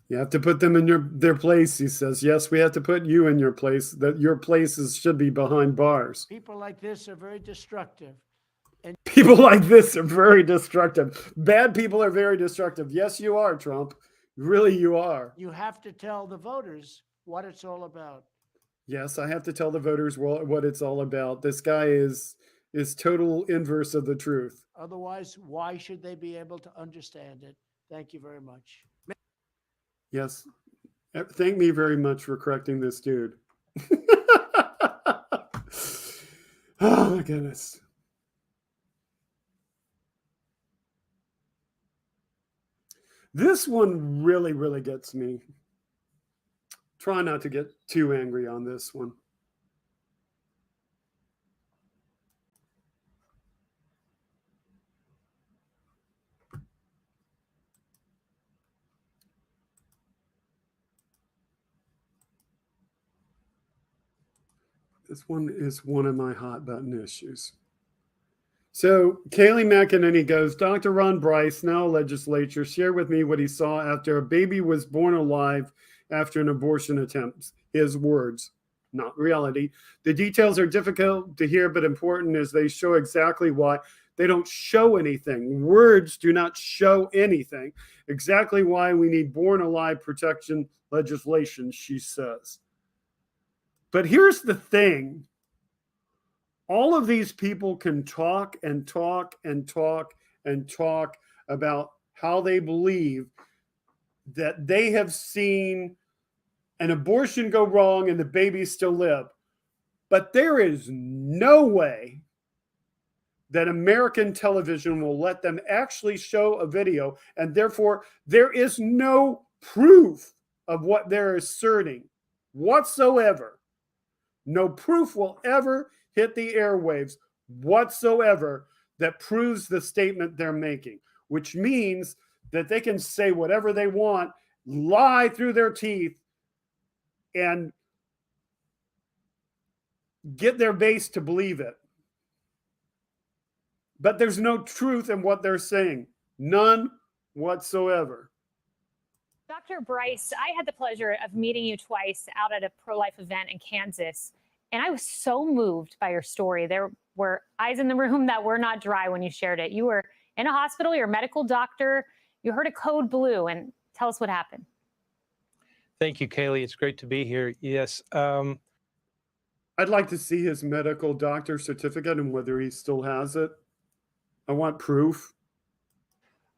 You have to put them in their place, he says. Yes, we have to put you in your place, that your places should be behind bars. People like this are very destructive. And people like this are very destructive. Bad people are very destructive. Yes, you are, Trump. Really, you are. You have to tell the voters what it's all about. Yes, I have to tell the voters what it's all about. This guy is total inverse of the truth. Otherwise, why should they be able to understand it? Thank you very much. Yes. Thank me very much for correcting this dude. Oh, my goodness. This one really, really gets me. Try not to get too angry on this one. This one is one of my hot button issues. So Kayleigh McEnany goes, Dr. Ron Bryce, now legislature, shared with me what he saw after a baby was born alive after an abortion attempt. His words, not reality. The details are difficult to hear, but important as they show exactly why. They don't show anything. Words do not show anything. Exactly why we need born alive protection legislation, she says. But here's the thing. All of these people can talk and talk and talk and talk about how they believe that they have seen an abortion go wrong and the babies still live. But there is no way that American television will let them actually show a video, and therefore there is no proof of what they're asserting whatsoever. No proof will ever hit the airwaves whatsoever that proves the statement they're making, which means that they can say whatever they want, lie through their teeth, and get their base to believe it. But there's no truth in what they're saying. None whatsoever. Dr. Bryce, I had the pleasure of meeting you twice out at a pro-life event in Kansas, and I was so moved by your story. There were eyes in the room that were not dry when you shared it. You were in a hospital, you're a medical doctor, you heard a code blue, and tell us what happened. Thank you, Kaylee. It's great to be here. Yes. I'd like to see his medical doctor certificate and whether he still has it. I want proof.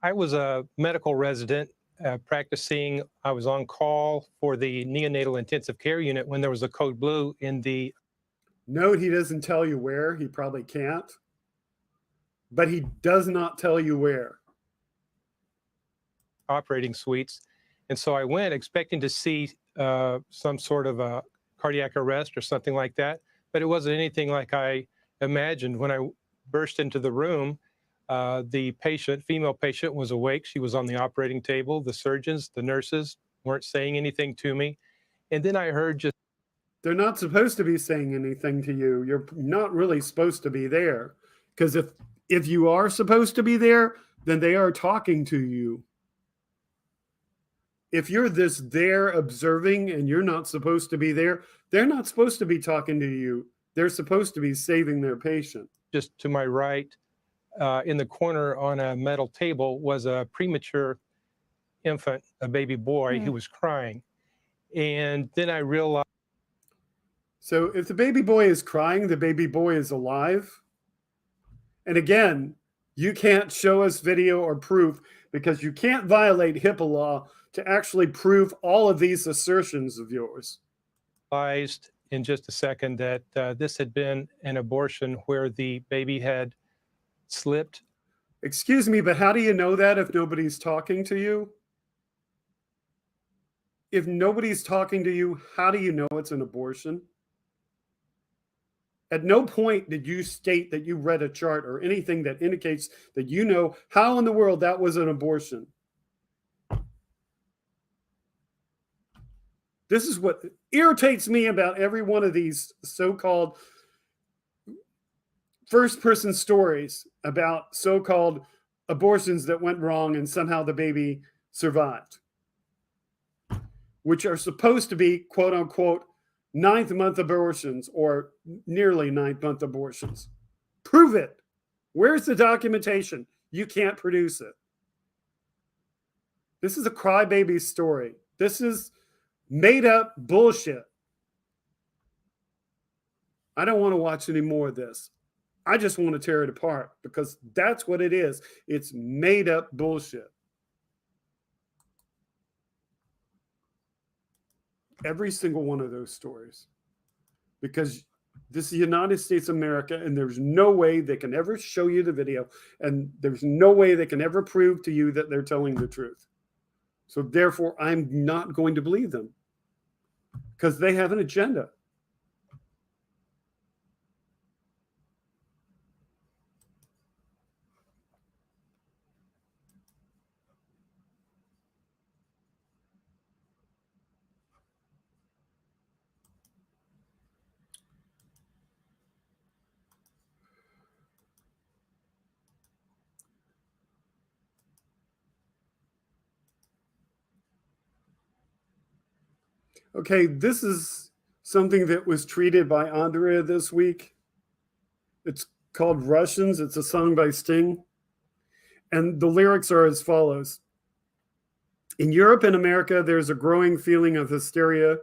I was a medical resident practicing. I was on call for the neonatal intensive care unit when there was a code blue in the. Note, he doesn't tell you where. He probably can't. But he does not tell you where. Operating suites. And so I went expecting to see some sort of a cardiac arrest or something like that. But it wasn't anything like I imagined. When I burst into the room, the patient, female patient, was awake. She was on the operating table. The surgeons, the nurses weren't saying anything to me. And then I heard just. They're not supposed to be saying anything to you. You're not really supposed to be there. Because if you are supposed to be there, then they are talking to you. If you're there observing and you're not supposed to be there, they're not supposed to be talking to you. They're supposed to be saving their patient. Just to my right, in the corner on a metal table, was a premature infant, a baby boy who was crying. And then I realized. So if the baby boy is crying, the baby boy is alive. And again, you can't show us video or proof because you can't violate HIPAA law to actually prove all of these assertions of yours. In just a second that this had been an abortion where the baby had slipped. Excuse me, but how do you know that if nobody's talking to you? If nobody's talking to you, how do you know it's an abortion? At no point did you state that you read a chart or anything that indicates that you know how in the world that was an abortion. This is what irritates me about every one of these so-called first-person stories about so-called abortions that went wrong and somehow the baby survived, which are supposed to be, quote-unquote, ninth-month abortions or nearly ninth-month abortions. Prove it. Where's the documentation? You can't produce it. This is a crybaby story. This is made up bullshit. I don't want to watch any more of this. I just want to tear it apart because that's what it is. It's made up bullshit. Every single one of those stories. Because this is the United States of America, and there's no way they can ever show you the video, and there's no way they can ever prove to you that they're telling the truth. So therefore, I'm not going to believe them because they have an agenda. Okay, this is something that was treated by Andrea this week. It's called Russians. It's a song by Sting. And the lyrics are as follows. In Europe and America, there's a growing feeling of hysteria,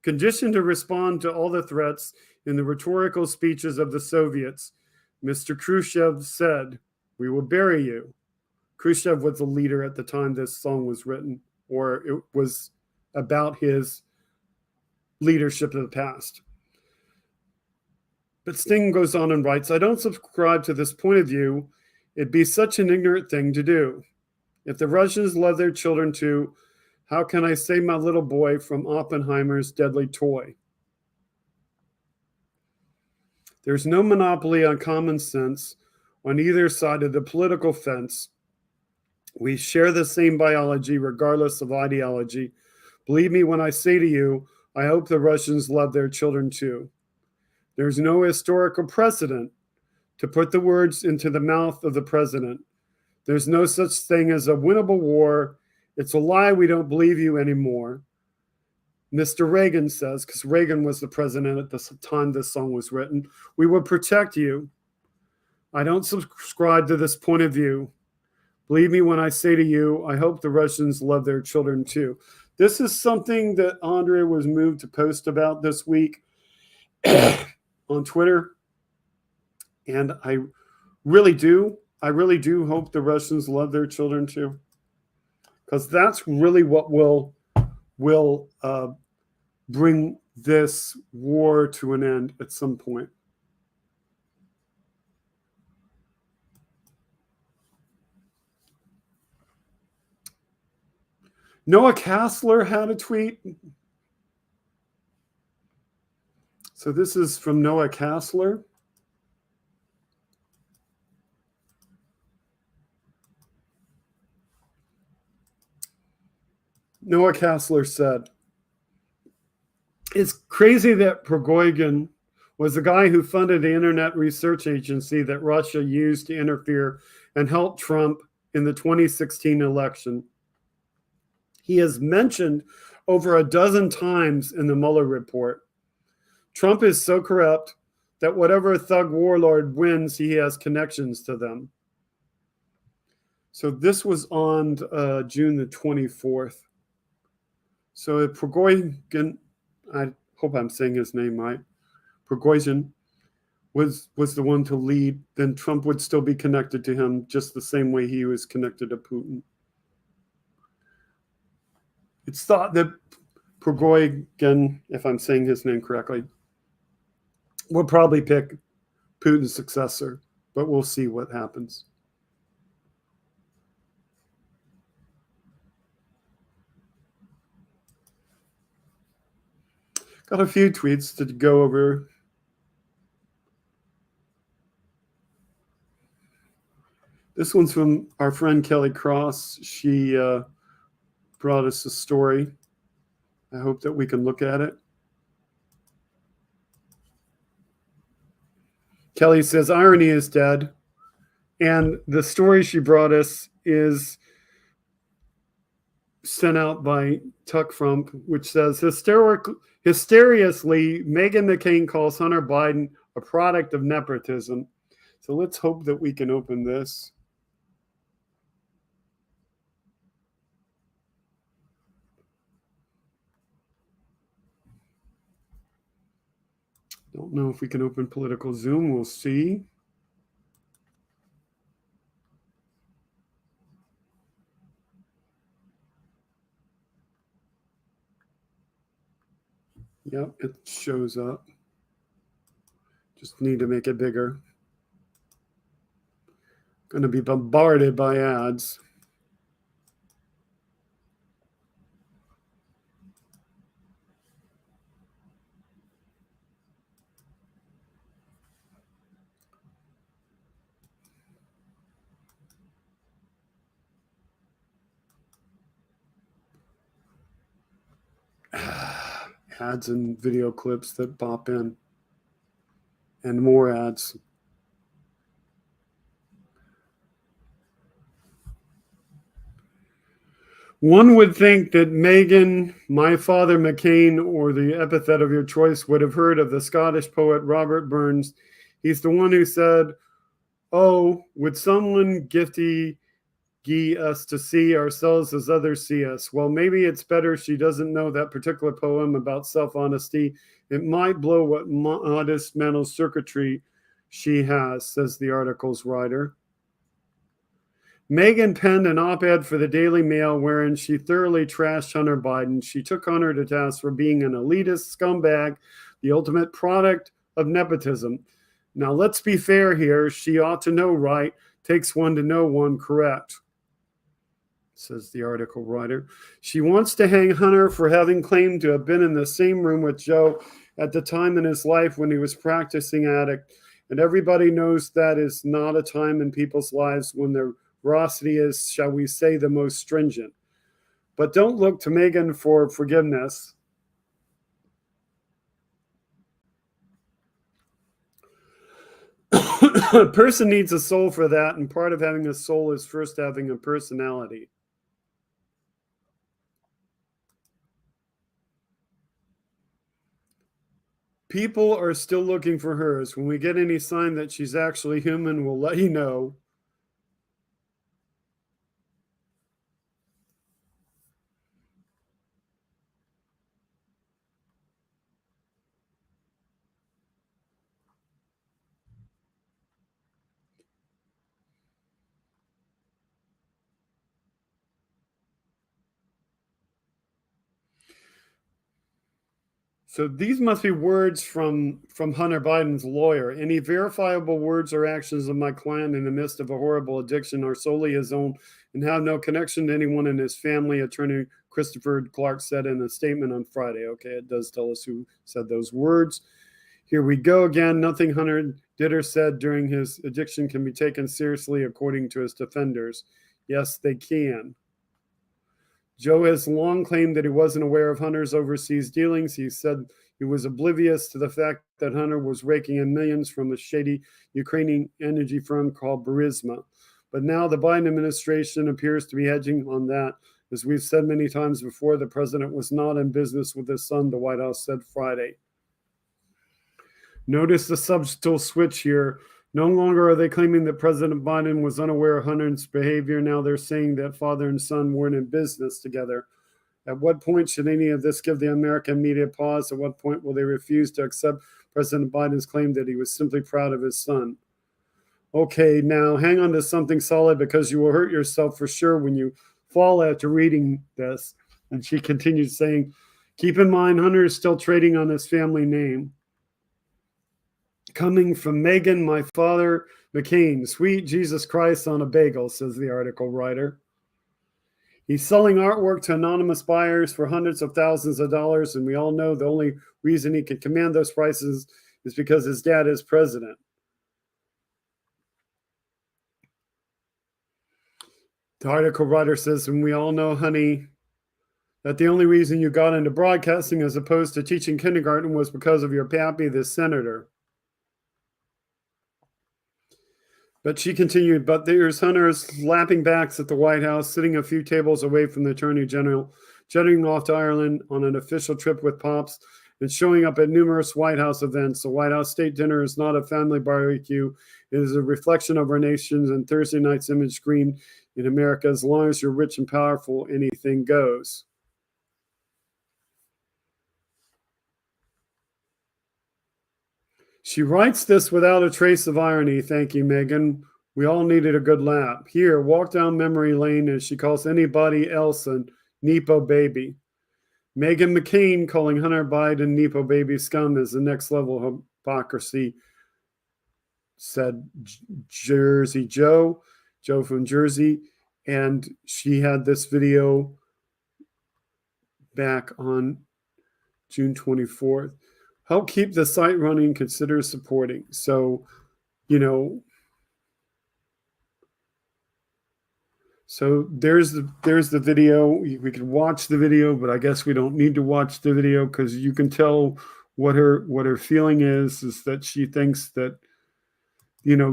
conditioned to respond to all the threats in the rhetorical speeches of the Soviets. Mr. Khrushchev said, "We will bury you." Khrushchev was the leader at the time this song was written, or it was about his leadership of the past. But Sting goes on and writes, "I don't subscribe to this point of view. It'd be such an ignorant thing to do. If the Russians love their children too, how can I save my little boy from Oppenheimer's deadly toy? There's no monopoly on common sense on either side of the political fence. We share the same biology regardless of ideology. Believe me when I say to you, I hope the Russians love their children too. There's no historical precedent to put the words into the mouth of the president. There's no such thing as a winnable war. It's a lie. We don't believe you anymore." Mr. Reagan says, because Reagan was the president at the time this song was written, "We will protect you. I don't subscribe to this point of view. Believe me when I say to you, I hope the Russians love their children too." This is something that Andrea was moved to post about this week on Twitter. And I really do hope the Russians love their children too. Because that's really what will bring this war to an end at some point. Noah Kassler had a tweet. So this is from Noah Kassler. Noah Kassler said, "It's crazy that Prigozhin was the guy who funded the internet research agency that Russia used to interfere and help Trump in the 2016 election. He is mentioned over a dozen times in the Mueller report. Trump is so corrupt that whatever thug warlord wins, he has connections to them." So this was on June the 24th. So Prigozhin, I hope I'm saying his name right, Prigozhin was the one to lead, then Trump would still be connected to him just the same way he was connected to Putin. It's thought that Prigozhin, if I'm saying his name correctly, will probably pick Putin's successor, but we'll see what happens. Got a few tweets to go over. This one's from our friend Kelly Cross. She brought us a story. I hope that we can look at it. Kelly says, "Irony is dead." And the story she brought us is sent out by Tuck Frump, which says, hysteriously, Meghan McCain calls Hunter Biden a product of nepotism. So let's hope that we can open this. Don't know if we can open Political Zoom. We'll see. Yep, it shows up. Just need to make it bigger. Going to be bombarded by ads. Ads and video clips that pop in, and more ads. One would think that Megan, my father McCain, or the epithet of your choice would have heard of the Scottish poet Robert Burns. He's the one who said, "Oh, would someone gifty gie us to see ourselves as others see us?" Well, maybe it's better she doesn't know that particular poem about self-honesty. It might blow what modest mental circuitry she has, says the article's writer. Megan penned an op-ed for the Daily Mail wherein she thoroughly trashed Hunter Biden. She took Hunter to task for being an elitist scumbag, the ultimate product of nepotism. Now, let's be fair here. She ought to know right. Takes one to know one, correct, says the article writer. She wants to hang Hunter for having claimed to have been in the same room with Joe at the time in his life when he was practicing addict. And everybody knows that is not a time in people's lives when their veracity is, shall we say, the most stringent. But don't look to Megan for forgiveness. A person needs a soul for that, and part of having a soul is first having a personality. People are still looking for hers. When we get any sign that she's actually human, we'll let you know. So these must be words from Hunter Biden's lawyer. Any verifiable words or actions of my client in the midst of a horrible addiction are solely his own and have no connection to anyone in his family, Attorney Christopher Clark said in a statement on Friday. Okay, it does tell us who said those words. Here we go again. Nothing Hunter did or said during his addiction can be taken seriously, according to his defenders. Yes, they can. Joe has long claimed that he wasn't aware of Hunter's overseas dealings. He said he was oblivious to the fact that Hunter was raking in millions from a shady Ukrainian energy firm called Burisma. But now the Biden administration appears to be hedging on that. As we've said many times before, the president was not in business with his son, the White House said Friday. Notice the subtle switch here. No longer are they claiming that President Biden was unaware of Hunter's behavior. Now they're saying that father and son weren't in business together. At what point should any of this give the American media pause? At what point will they refuse to accept President Biden's claim that he was simply proud of his son? Okay, now hang on to something solid because you will hurt yourself for sure when you fall after reading this. And she continued saying, keep in mind, Hunter is still trading on his family name. Coming from Megan, my father, McCain, sweet Jesus Christ on a bagel, says the article writer. He's selling artwork to anonymous buyers for hundreds of thousands of dollars, and we all know the only reason he can command those prices is because his dad is president. The article writer says, and we all know, honey, that the only reason you got into broadcasting as opposed to teaching kindergarten was because of your pappy, the senator. But she continued, but there's Hunter's lapping backs at the White House, sitting a few tables away from the Attorney General, jetting off to Ireland on an official trip with Pops, and showing up at numerous White House events. The White House State Dinner is not a family barbecue. It is a reflection of our nation's and Thursday night's image screen in America. As long as you're rich and powerful, anything goes. She writes this without a trace of irony. Thank you, Megan. We all needed a good laugh. Here, walk down memory lane as she calls anybody else a Nepo baby. Megan McCain calling Hunter Biden Nepo baby scum is the next level of hypocrisy, said Jersey Joe from Jersey. And she had this video back on June 24th. Help keep the site running, consider supporting. So, so there's the video. We can watch the video, but I guess we don't need to watch the video because you can tell what her feeling is that she thinks that,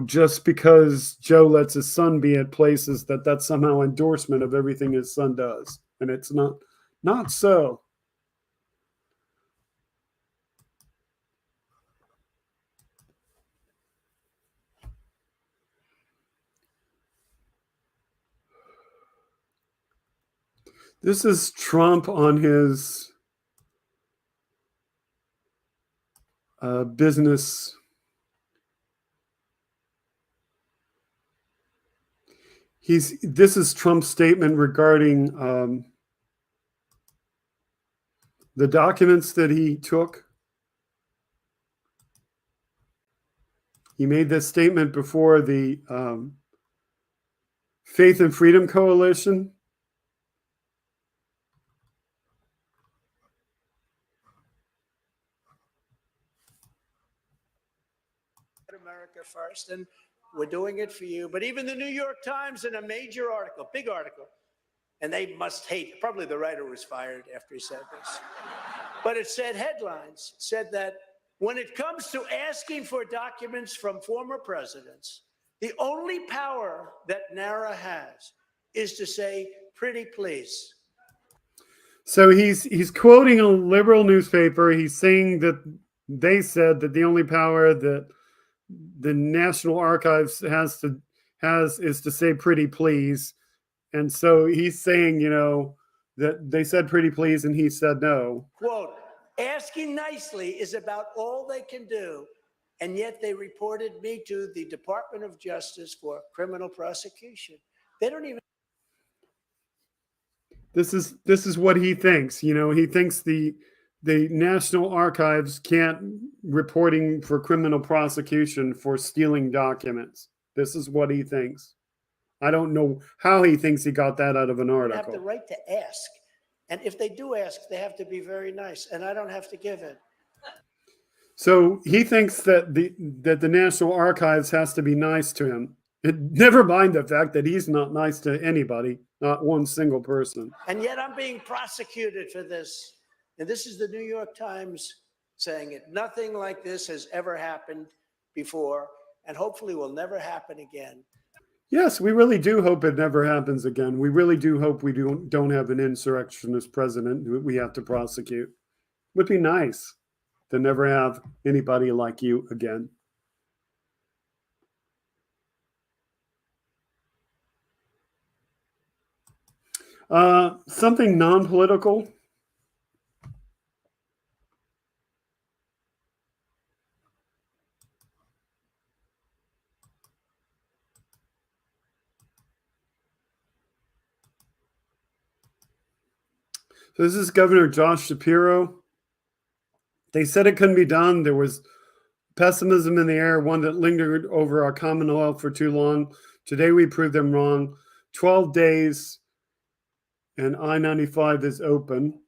just because Joe lets his son be at places that's somehow endorsement of everything his son does. and it's not so. This is Trump on his business. This is Trump's statement regarding the documents that he took. He made this statement before the Faith and Freedom Coalition. America first, and we're doing it for you. But even the New York Times, in a major article, big article, and they must hate, probably the writer was fired after he said this, but it said headlines, said that when it comes to asking for documents from former presidents, the only power that NARA has is to say, pretty please. So he's quoting a liberal newspaper. He's saying that they said that the only power that the National Archives has is to say pretty please. And so he's saying, that they said pretty please and he said no. Quote, asking nicely is about all they can do. And yet they reported me to the Department of Justice for criminal prosecution. They don't even. This is what he thinks. He thinks the National Archives can't reporting for criminal prosecution for stealing documents. This is what he thinks. I don't know how he thinks he got that out of an They article. have the right to ask. And if they do ask, they have to be very nice. And I don't have to give in. So he thinks that the National Archives has to be nice to him. Never mind the fact that he's not nice to anybody, not one single person. And yet I'm being prosecuted for this. And this is the New York Times saying it. Nothing like this has ever happened before, and hopefully will never happen again. Yes, we really do hope it never happens again. We really do hope we don't have an insurrectionist president who we have to prosecute. Would be nice to never have anybody like you again. Something non-political. So this is Governor Josh Shapiro. They said it couldn't be done. There was pessimism in the air, one that lingered over our Commonwealth for too long. Today we proved them wrong. 12 days and I-95 is open.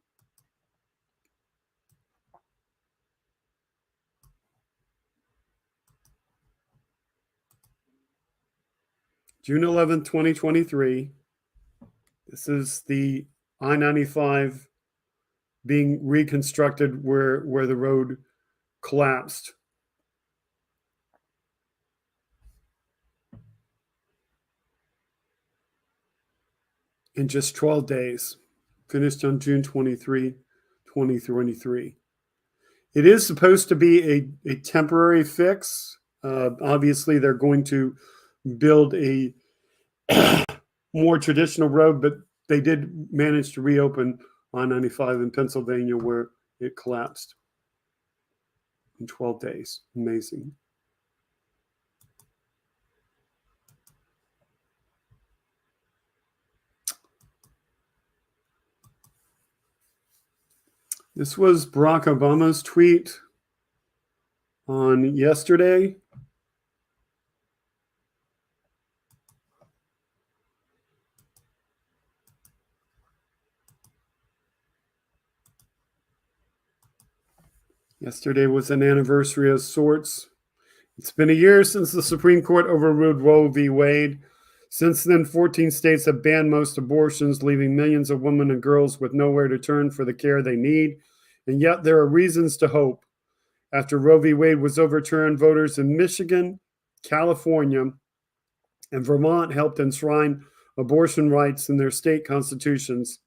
June 11th, 2023. This is the I-95 being reconstructed where the road collapsed. In just 12 days, finished on June 23, 2023. It is supposed to be a temporary fix. Obviously, they're going to build a more traditional road, but they did manage to reopen I-95 in Pennsylvania where it collapsed in 12 days. Amazing. This was Barack Obama's tweet on yesterday. Yesterday was an anniversary of sorts. It's been a year since the Supreme Court overruled Roe v. Wade. Since then, 14 states have banned most abortions, leaving millions of women and girls with nowhere to turn for the care they need. And yet there are reasons to hope. After Roe v. Wade was overturned, voters in Michigan, California, and Vermont helped enshrine abortion rights in their state constitutions.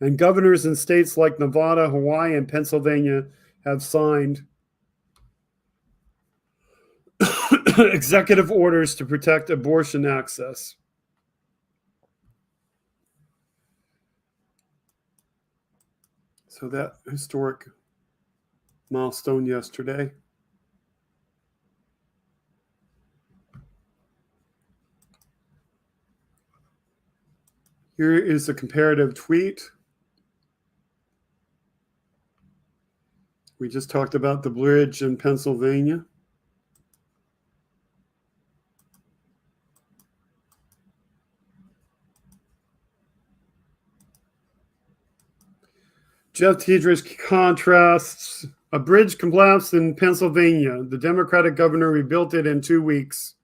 And governors in states like Nevada, Hawaii, and Pennsylvania have signed executive orders to protect abortion access. So that historic milestone yesterday. Here is a comparative tweet. We just talked about the bridge in Pennsylvania. Jeff Tiedrich contrasts a bridge collapsed in Pennsylvania. The Democratic governor rebuilt it in 2 weeks.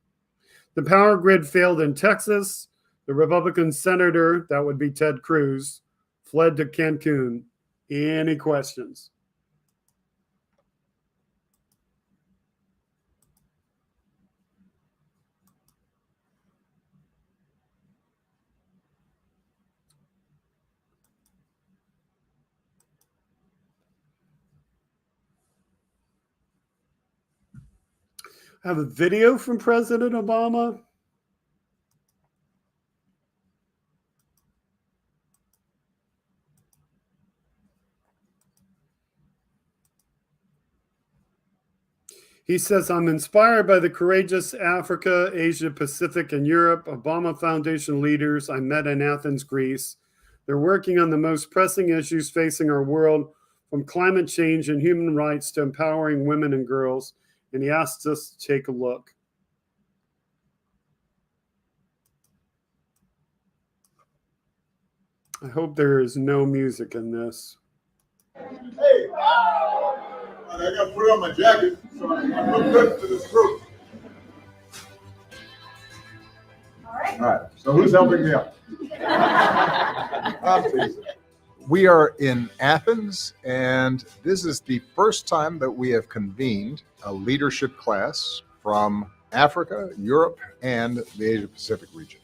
The power grid failed in Texas. The Republican senator, that would be Ted Cruz, fled to Cancun. Any questions? I have a video from President Obama. He says, I'm inspired by the courageous Africa, Asia, Pacific, and Europe Obama Foundation leaders I met in Athens, Greece. They're working on the most pressing issues facing our world, from climate change and human rights to empowering women and girls. And he asked us to take a look. I hope there is no music in this. Hey, I got to put on my jacket so I look good for this group. All right, so who's helping me out? We are in Athens, and this is the first time that we have convened a leadership class from Africa, Europe, and the Asia Pacific region.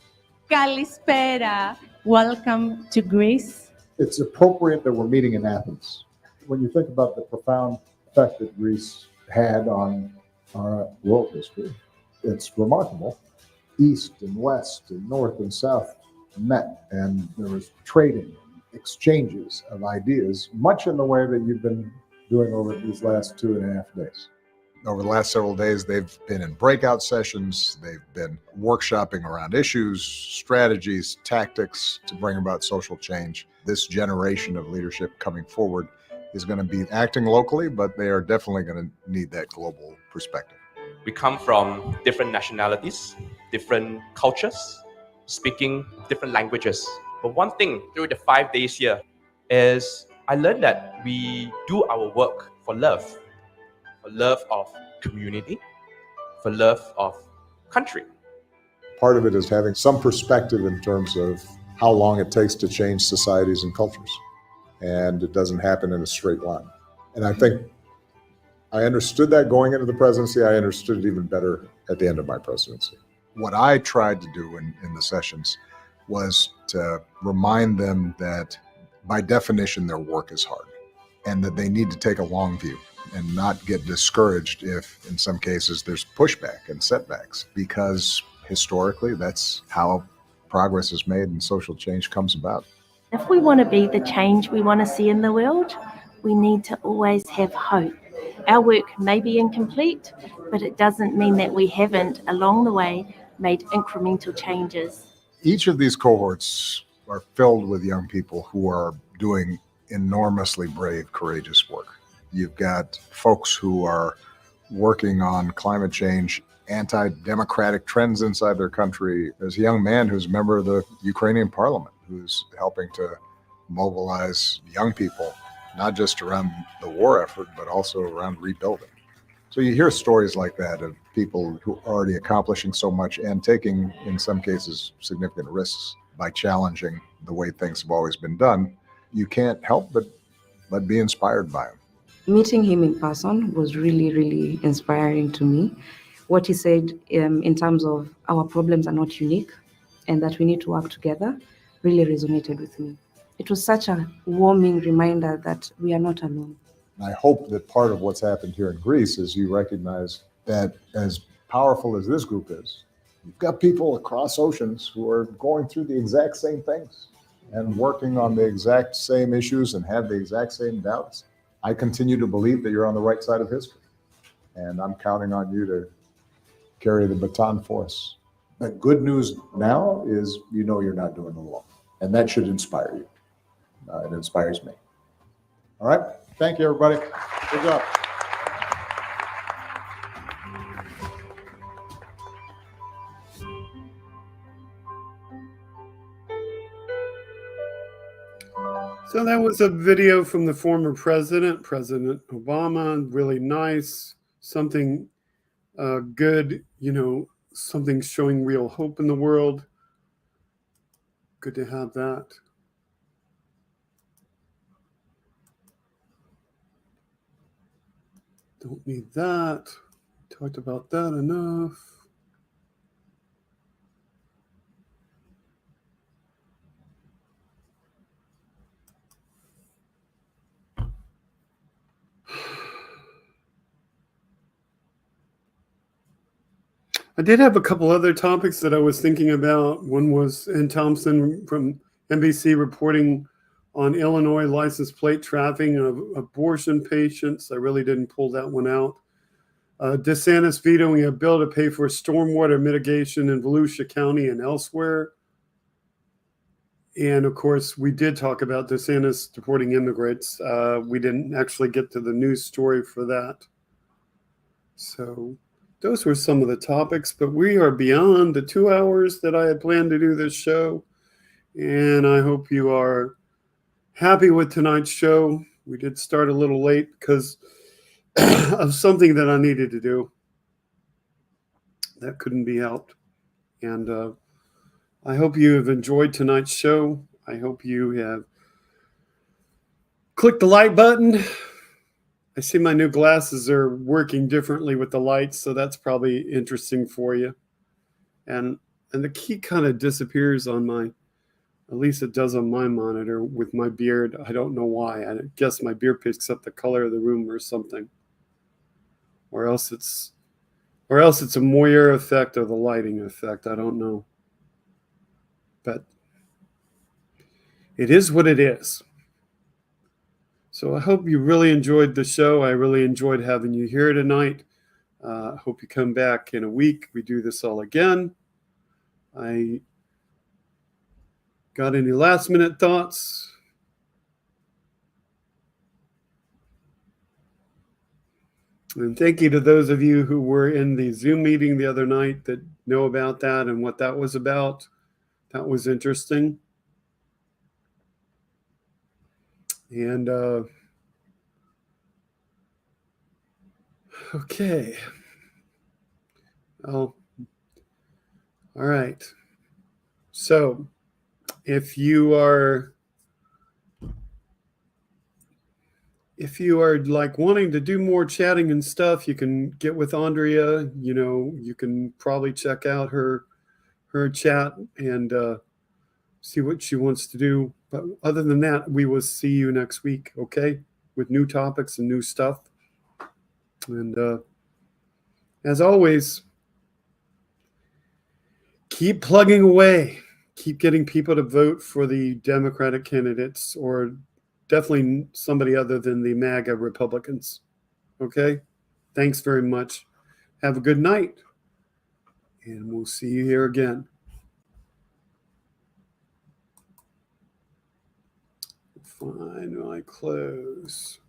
Kalispera. Welcome to Greece. It's appropriate that we're meeting in Athens. When you think about the profound effect that Greece had on our world history, it's remarkable. East and West and North and South met, and there was trading, exchanges of ideas, much in the way that you've been doing over these last 2.5 days. Over the last several days, they've been in breakout sessions. They've been workshopping around issues, strategies, tactics to bring about social change. This generation of leadership coming forward is going to be acting locally, but they are definitely going to need that global perspective. We come from different nationalities, different cultures, speaking different languages. But one thing through the 5 days here is I learned that we do our work for love of community, for love of country. Part of it is having some perspective in terms of how long it takes to change societies and cultures. And it doesn't happen in a straight line. And I think I understood that going into the presidency. I understood it even better at the end of my presidency. What I tried to do in the sessions was to remind them that by definition, their work is hard and that they need to take a long view and not get discouraged if, in some cases, there's pushback and setbacks, because historically, that's how progress is made and social change comes about. If we want to be the change we want to see in the world, we need to always have hope. Our work may be incomplete, but it doesn't mean that we haven't, along the way, made incremental changes. Each of these cohorts are filled with young people who are doing enormously brave, courageous work. You've got folks who are working on climate change, anti-democratic trends inside their country. There's a young man who's a member of the Ukrainian parliament who's helping to mobilize young people, not just around the war effort, but also around rebuilding. So you hear stories like that of people who are already accomplishing so much and taking, in some cases, significant risks by challenging the way things have always been done. You can't help but be inspired by them. Meeting him in person was really, really inspiring to me. What he said in terms of our problems are not unique and that we need to work together really resonated with me. It was such a warming reminder that we are not alone. I hope that part of what's happened here in Greece is you recognize that as powerful as this group is, you've got people across oceans who are going through the exact same things and working on the exact same issues and have the exact same doubts. I continue to believe that you're on the right side of history, and I'm counting on you to carry the baton for us. The good news now is you know you're not doing it alone, and that should inspire you. It inspires me. All right. Thank you, everybody. Good job. So that was a video from the former president, President Obama. Really nice. Something good, you know, something showing real hope in the world. Good to have that. Don't need that. Talked about that enough. I did have a couple other topics that I was thinking about. One was Ann Thompson from NBC reporting on Illinois license plate trafficking of abortion patients. I really didn't pull that one out. DeSantis vetoing a bill to pay for stormwater mitigation in Volusia County and elsewhere. And of course, we did talk about DeSantis deporting immigrants. We didn't actually get to the news story for that. So those were some of the topics, but we are beyond the 2 hours that I had planned to do this show. And I hope you are happy with tonight's show. We did start a little late because of something that I needed to do that couldn't be helped. And I hope you have enjoyed tonight's show. I hope you have clicked the like button. I see my new glasses are working differently with the lights, so that's probably interesting for you. And the key kind of disappears on my, at least it does on my monitor with my beard. I don't know why. I guess my beard picks up the color of the room or something. Or else it's a moire effect or the lighting effect. I don't know. But it is what it is. So I hope you really enjoyed the show. I really enjoyed having you here tonight. I hope you come back in a week. We do this all again. I got any last minute thoughts? And thank you to those of you who were in the Zoom meeting the other night that know about that and what that was about. That was interesting. And okay. Oh, all right. So if you are like wanting to do more chatting and stuff, you can get with Andrea. You know, you can probably check out her chat and see what she wants to do. But other than that, we will see you next week, okay? With new topics and new stuff. And as always, keep plugging away. Keep getting people to vote for the Democratic candidates, or definitely somebody other than the MAGA Republicans. Okay? Thanks very much. Have a good night. And we'll see you here again. Finally close.